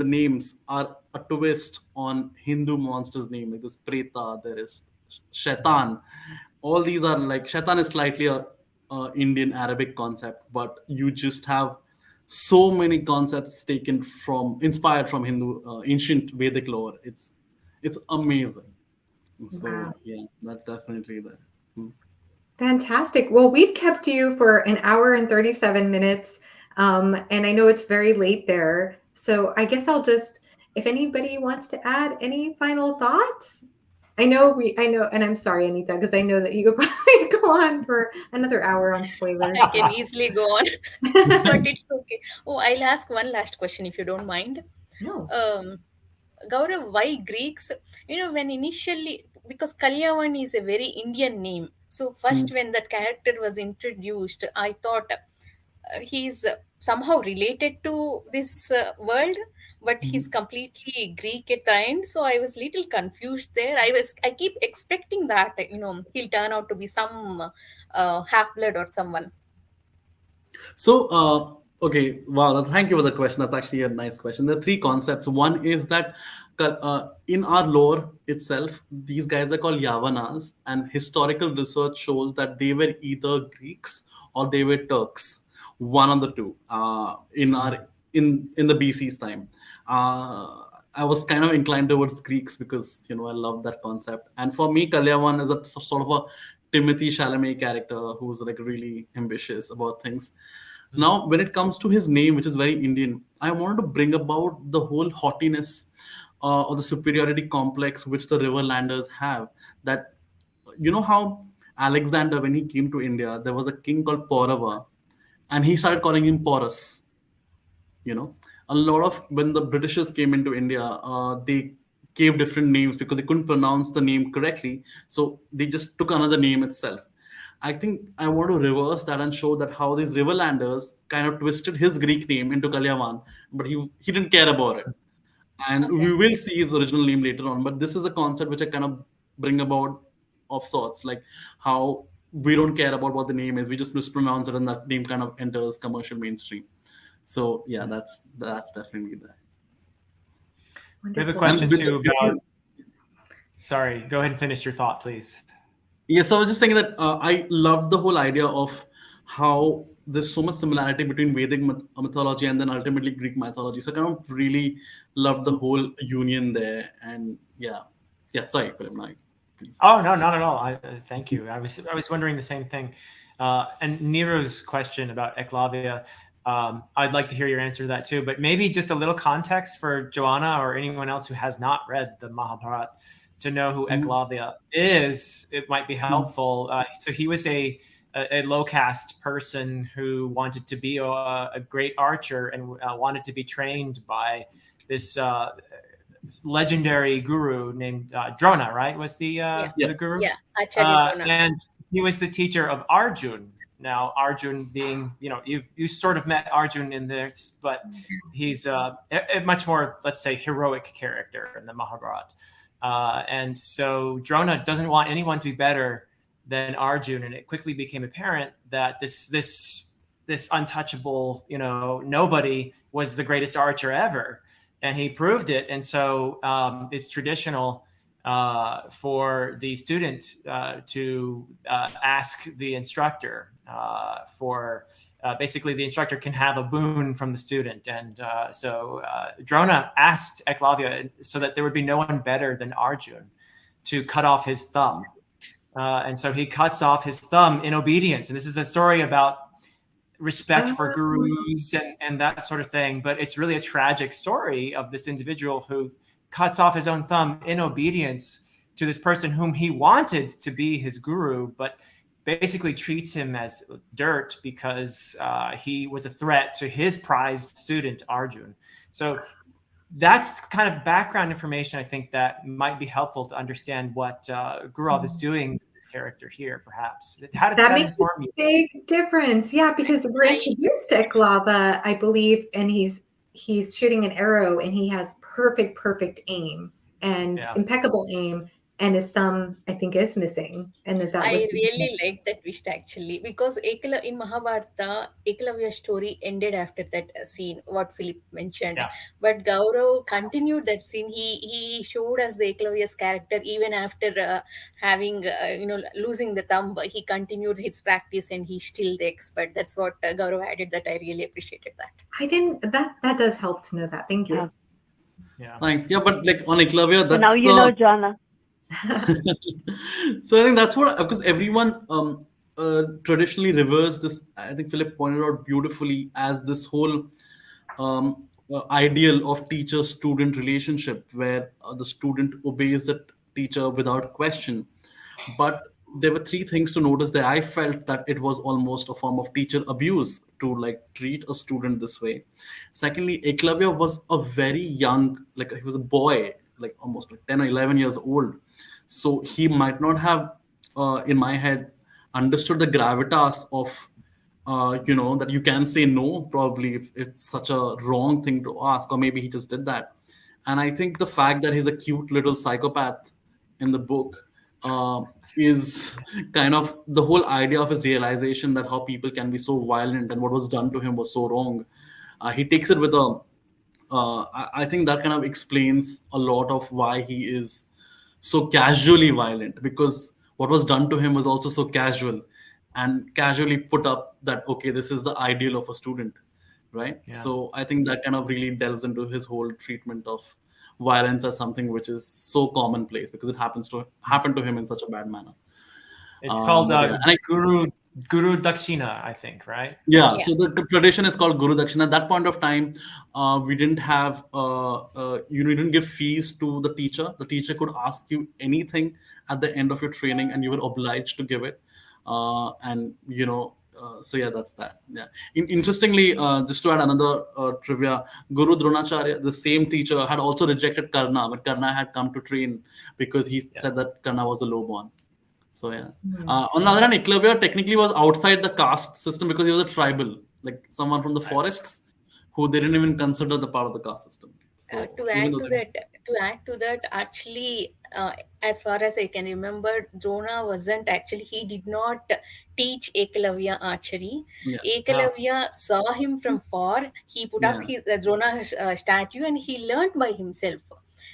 names are a twist on Hindu monsters' name. Like this Preta, there is Shaitan. All these are like Shaitan is slightly a Indian Arabic concept, but you just have so many concepts inspired from Hindu ancient Vedic lore. It's amazing. Wow. So yeah, that's definitely there. Hmm. Fantastic. Well, we've kept you for an hour and 37 minutes. And I know it's very late there. So I guess I'll just, if anybody wants to add any final thoughts, I know, and I'm sorry, Anita, because I know that you could probably go on for another hour on spoilers. I can easily go on, but it's okay. Oh, I'll ask one last question if you don't mind. No. Um, Gaurav, why Greeks? When initially, because Kalyavan is a very Indian name. So Hmm. first, when that character was introduced, I thought he's somehow related to this world, but he's Hmm. completely Greek at the end. So I was little confused there. I keep expecting that he'll turn out to be some half blood or someone. So, okay, wow, thank you for the question. That's actually a nice question. There are three concepts. One is that in our lore itself, these guys are called Yavanas, and historical research shows that they were either Greeks or they were Turks, one of the two. In the BC's time, I was kind of inclined towards Greeks because I love that concept. And for me, Kalyavan is a sort of a Timothy Chalamet character who's like really ambitious about things. Now, when it comes to his name, which is very Indian, I wanted to bring about the whole haughtiness or the superiority complex which the Riverlanders have. That how Alexander, when he came to India, there was a king called Paurava, and he started calling him Porus. you know a lot of when the Britishers came into India, they gave different names because they couldn't pronounce the name correctly, so they just took another name itself. I think I want to reverse that and show that how these Riverlanders kind of twisted his Greek name into Kalyavan, but he didn't care about it. and Okay. we will see his original name later on. But this is a concept which I kind of bring about of sorts, like how we don't care about what the name is, we just mispronounce it, and that name kind of enters commercial mainstream. So yeah, that's definitely there. We have a Wonderful. question And with too about. the, Sorry, go ahead and finish your thought, please. yeah, so I was just saying that I love the whole idea of how there's so much similarity between Vedic mythology and then ultimately Greek mythology. So I kind of really love the whole union there. And yeah. Sorry, Philip, now, please. Oh no, not at all. Thank you. I was wondering the same thing. And Nero's question about Eclavia, I'd like to hear your answer to that too. But maybe just a little context for Joanna or anyone else who has not read the Mahabharata to know who Mm. Eclavia is. It might be helpful. So he was a low caste person who wanted to be a great archer and wanted to be trained by this legendary guru named Drona, right? Was Yeah. Yeah. the guru? Yeah. Acharya Drona. And he was the teacher of Arjun. Now, Arjun being, you sort of met Arjun in this, but he's a much more, let's say, heroic character in the Mahabharata. And so Drona doesn't want anyone to be better than Arjun, and it quickly became apparent that this untouchable, nobody was the greatest archer ever, and he proved it. And so it's traditional for the student to ask the instructor for basically the instructor can have a boon from the student. And so Drona asked Eclavia so that there would be no one better than Arjun to cut off his thumb. And so he cuts off his thumb in obedience. And this is a story about respect for gurus and that sort of thing. But it's really a tragic story of this individual who cuts off his own thumb in obedience to this person whom he wanted to be his guru, but basically treats him as dirt because he was a threat to his prized student, Arjun. So that's kind of background information, I think, that might be helpful to understand what Gaurav is doing with this character here, perhaps. How did that makes a inform you? big difference. Yeah, because we're introduced to Eklava, I believe, and he's shooting an arrow and he has perfect aim and impeccable aim, and his thumb, I think, is missing. And that I was really like that twist actually, because in Mahabharata, Eklavya's story ended after that scene, what Philip mentioned. Yeah. But Gaurav continued that scene. He showed us the Eklavya's character even after having losing the thumb. He continued his practice and he's still the expert. That's what Gaurav added. That I really appreciated that. I didn't. That does help to know that. Thank you. Yeah. Thanks. Yeah, but like on Eclavia, So that's now you know, Joanna. So I think that's what, because everyone traditionally reveres this. I think Philip pointed out beautifully as this whole ideal of teacher-student relationship, where the student obeys the teacher without question. But there were three things to notice there. I felt that it was almost a form of teacher abuse to like treat a student this way. Secondly, Eklavya was a very young, like he was a boy, like almost like 10 or 11 years old. So he might not have, in my head, understood the gravitas of, that you can say no, probably, if it's such a wrong thing to ask, or maybe he just did that. And I think the fact that he's a cute little psychopath in the book is kind of the whole idea of his realization that how people can be so violent and what was done to him was so wrong. He takes it with a I think that kind of explains a lot of why he is so casually violent, because what was done to him was also so casual and casually put up that, okay, this is the ideal of a student, right? Yeah. So I think that kind of really delves into his whole treatment of violence as something which is so commonplace because it happened to him in such a bad manner. It's called yeah. Guru Dakshina, I think, right? Yeah, so the tradition is called Guru Dakshina. At that point of time, we didn't have, you didn't give fees to the teacher. The teacher could ask you anything at the end of your training, and you were obliged to give it. So yeah, that's that. Yeah. Interestingly, just to add another trivia, Guru Dronacharya, the same teacher, had also rejected Karna, but Karna had come to train because he said that Karna was a lowborn. So yeah. On the other hand, Eklavya technically was outside the caste system because he was a tribal, like someone from the forests who they didn't even consider the part of the caste system. So to even add though to that, actually, as far as I can remember, Drona wasn't actually, he did not teach Ekalavya archery. yeah, Oh. Ekalavya saw him from far. He put up yeah, his Drona's statue, and he learned by himself.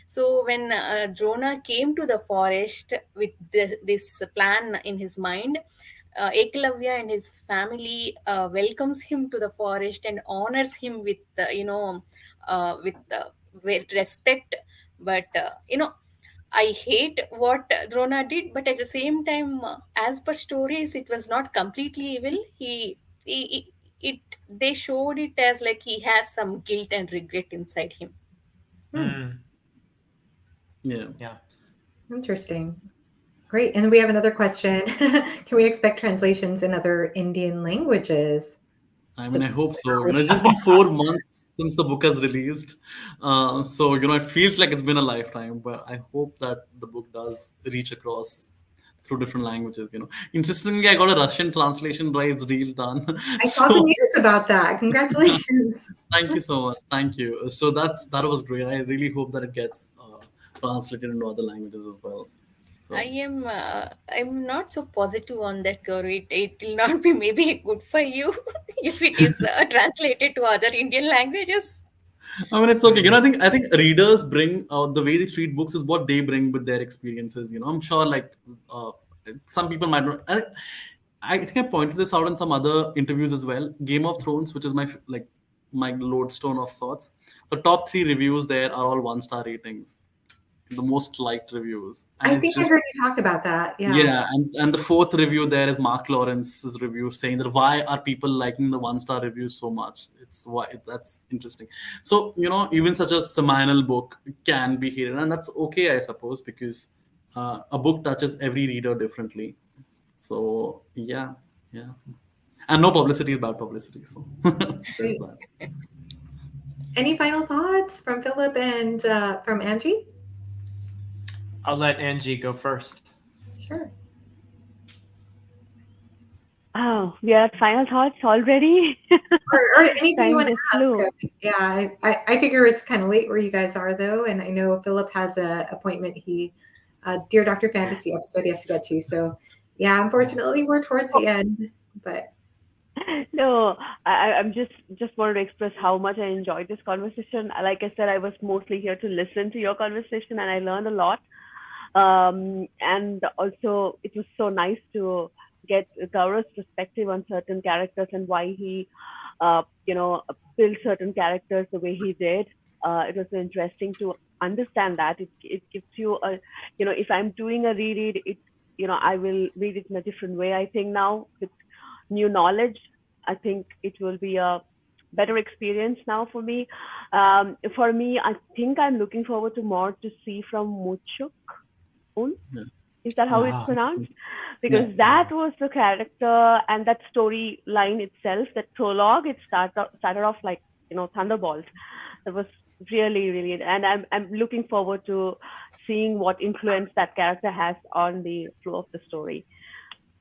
So when Drona came to the forest with this plan in his mind, Ekalavya and his family welcomes him to the forest and honors him with with respect. But I hate what Drona did, but at the same time, as per stories, it was not completely evil. It they showed it as like he has some guilt and regret inside him. Mm, yeah. yeah. Interesting. Great. And we have another question. Can we expect translations in other Indian languages? I mean, I Since hope so. It's just been 4 months since the book has released, so it feels like it's been a lifetime. But I hope that the book does reach across through different languages. Interestingly, I got a Russian translation rights deal done. I saw the So news about that. Congratulations. thank you so much. Thank you. So that was great. I really hope that it gets translated into other languages as well. I So. am I'm not so positive on that, Gauri. It will not be maybe good for you if it is translated to other Indian languages. I mean, it's okay. Mm. I think readers bring the way they treat books is what they bring with their experiences. I'm sure like uh, some people might not. I think I pointed this out in some other interviews as well. Game of Thrones, which is my lodestone of sorts. The top three reviews there are all 1-star ratings, the most liked reviews, and I it's think I just heard you talk about that. Yeah. yeah, and the fourth review there is Mark Lawrence's review saying that why are people liking the 1-star reviews so much? It's why that's interesting. So even such a seminal book can be hated, and that's okay, I suppose, because a book touches every reader differently. So yeah, yeah, and no publicity is bad publicity. So there's Great. that. Any final thoughts from Philip and from Angie? I'll let Angie go first. Sure. Oh, we are at final thoughts already. Or anything you Time want to just flew. ask. Yeah, I figure it's kind of late where you guys are, though. And I know Philip has a appointment. Dear Dr. Fantasy episode he has to get to. So, yeah, unfortunately, we're towards the end. But No, I'm just wanted to express how much I enjoyed this conversation. Like I said, I was mostly here to listen to your conversation, and I learned a lot. And also, it was so nice to get Gaurav's perspective on certain characters and why he, built certain characters the way he did. It was interesting to understand that. It gives you a, if I'm doing a reread, I will read it in a different way. I think now with new knowledge, I think it will be a better experience now for me. For me, I think I'm looking forward to more to see from Muchuk. Yeah. Is that how it's Ah. pronounced? Yeah. Because that was the character and that storyline itself, that prologue, it started off like thunderbolts. It was really, really, and I'm looking forward to seeing what influence that character has on the flow of the story.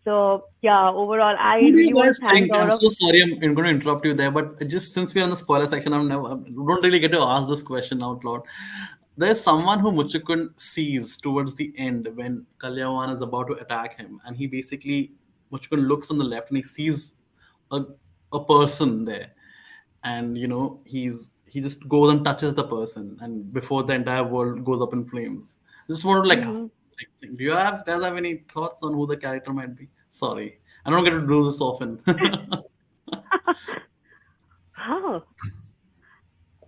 So yeah, overall, I Who do really you want guys to thank think? I'm Gaurav. so sorry, I'm going to interrupt you there, but just since we're on the spoiler section, I don't really get to ask this question out loud. There's someone who Muchukun sees towards the end when Kalyawan is about to attack him, and Muchukun looks on the left and he sees a a person there, and he just goes and touches the person, and before the entire world goes up in flames. Just want to Mhm. think, do you guys have any thoughts on who the character might be? Sorry, I don't get to do this often. Oh,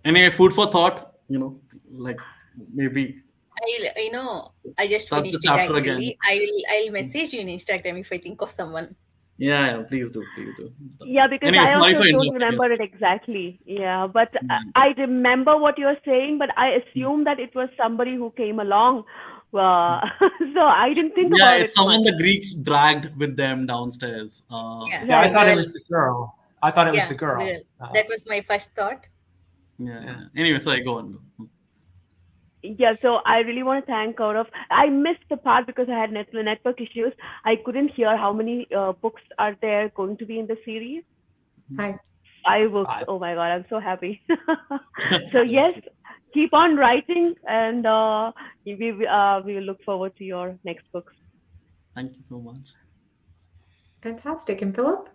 Anyway, food for thought. Like maybe I just that's the finished it chapter again. actually. I'll message you in Instagram if I think of someone. Yeah, yeah, please do, please do. yeah, because Anyway, I sorry also for don't interrupting. Yes. remember it exactly. Yeah, but Mm. I remember what you're saying, but I assume that it was somebody who came along. So I didn't think Yeah, about it's it someone much. the Greeks dragged with them downstairs. Yeah, Yeah, I the Right. thought it girl. was the girl. I thought it was Yeah, the girl. the girl. That was my first thought. Yeah, Yeah. yeah. Anyway, sorry, go on. Yeah, so I really want to thank Gaurav. I missed the part because I had network issues. I couldn't hear how many books are there going to be in the series. hi. 5 books. 5. Oh my God, I'm so happy. So yes, keep on writing, and we will look forward to your next books. Thank you so much. Fantastic. And Philip?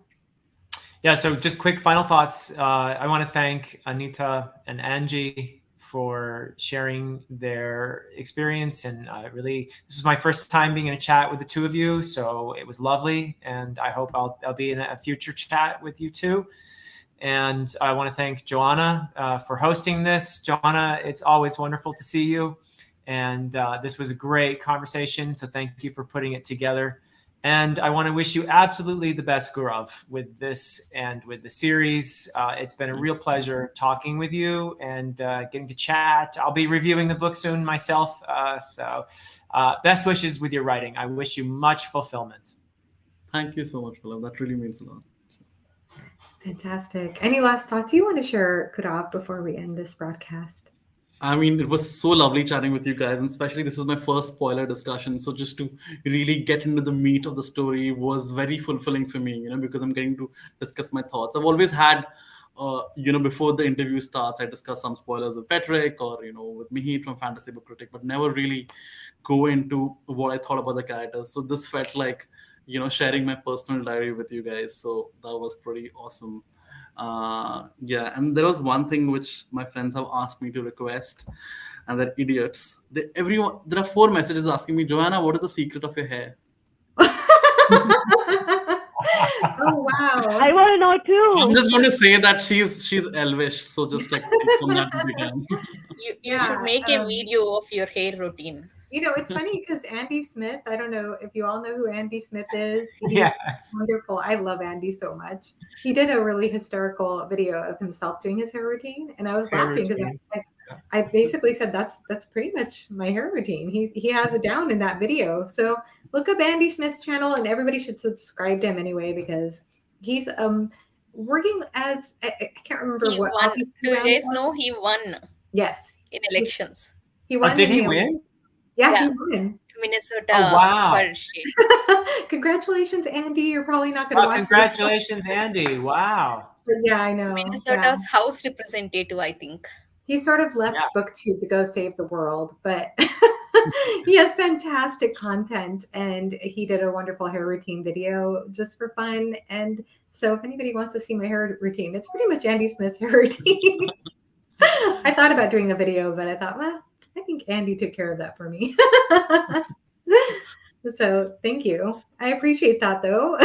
Yeah, so just quick final thoughts. I want to thank Anita and Angie for sharing their experience. And this is my first time being in a chat with the two of you. So it was lovely. And I hope I'll be in a future chat with you too. And I want to thank Joanna for hosting this. Joanna, it's always wonderful to see you. And this was a great conversation. So thank you for putting it together. And I want to wish you absolutely the best, Gourav, with this and with the series. It's been a real pleasure talking with you and getting to chat. I'll be reviewing the book soon myself. So best wishes with your writing. I wish you much fulfillment. Thank you so much, Philip. That really means a lot. Fantastic. Any last thoughts you want to share, Gourav, before we end this broadcast? I mean, it was so lovely chatting with you guys, and especially this is my first spoiler discussion. So just to really get into the meat of the story was very fulfilling for me, because I'm getting to discuss my thoughts. I've always had, before the interview starts, I discuss some spoilers with Patrick or, with Mihit from Fantasy Book Critic, but never really go into what I thought about the characters. So this felt like, sharing my personal diary with you guys. So that was pretty awesome. And there was one thing which my friends have asked me to request, and they're idiots. There are 4 messages asking me, Joanna, what is the secret of your hair? Oh wow! I want to know too. I'm just going to say that she's elvish, so just like from that began. You should make a video of your hair routine. It's funny because Andy Smith, I don't know if you all know who Andy Smith is. He's Yes. wonderful. I love Andy so much. He did a really hysterical video of himself doing his hair routine. And I was laughing because I basically said, that's pretty much my hair routine. He has it down in that video. So look up Andy Smith's channel, and everybody should subscribe to him anyway, because he's working as, I can't remember He what. won. Do you guys know he won? Yes. In elections? He won. Did he win? Yeah, he won. Minnesota. Oh, wow. For shade. Congratulations, Andy. You're probably not going to watch Congratulations, Andy. Wow. But yeah, I know. Minnesota's House representative, I think. He sort of left BookTube to go save the world, but he has fantastic content, and he did a wonderful hair routine video just for fun. And so if anybody wants to see my hair routine, it's pretty much Andy Smith's hair routine. I thought about doing a video, but I thought, well, I think Andy took care of that for me. So thank you. I appreciate that, though.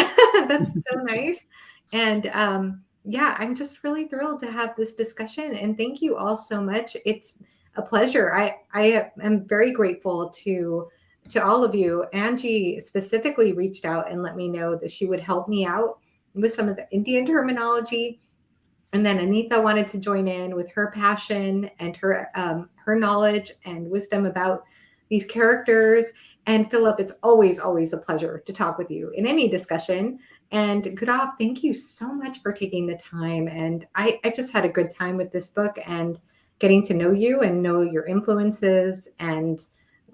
That's so nice. And I'm just really thrilled to have this discussion. And thank you all so much. It's a pleasure. I am very grateful to all of you. Angie specifically reached out and let me know that she would help me out with some of the Indian terminology. And then Anita wanted to join in with her passion and her knowledge and wisdom about these characters. And Philip, it's always a pleasure to talk with you in any discussion. And Gourav, thank you so much for taking the time. And I just had a good time with this book and getting to know you and know your influences and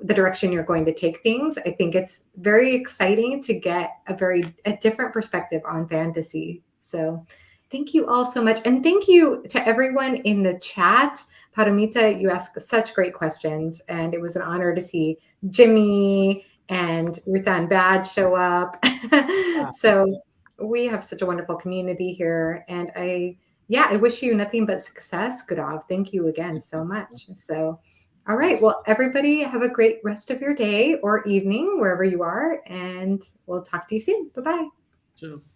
the direction you're going to take things. I think it's very exciting to get a different perspective on fantasy. So thank you all so much. And thank you to everyone in the chat. Paramita, you asked such great questions, and it was an honor to see Jimmy and Ruthann Bad show up. So we have such a wonderful community here, and I wish you nothing but success, Gourav. Thank you again so much. So, all right. Well, everybody have a great rest of your day or evening, wherever you are, and we'll talk to you soon. Bye-bye. Cheers.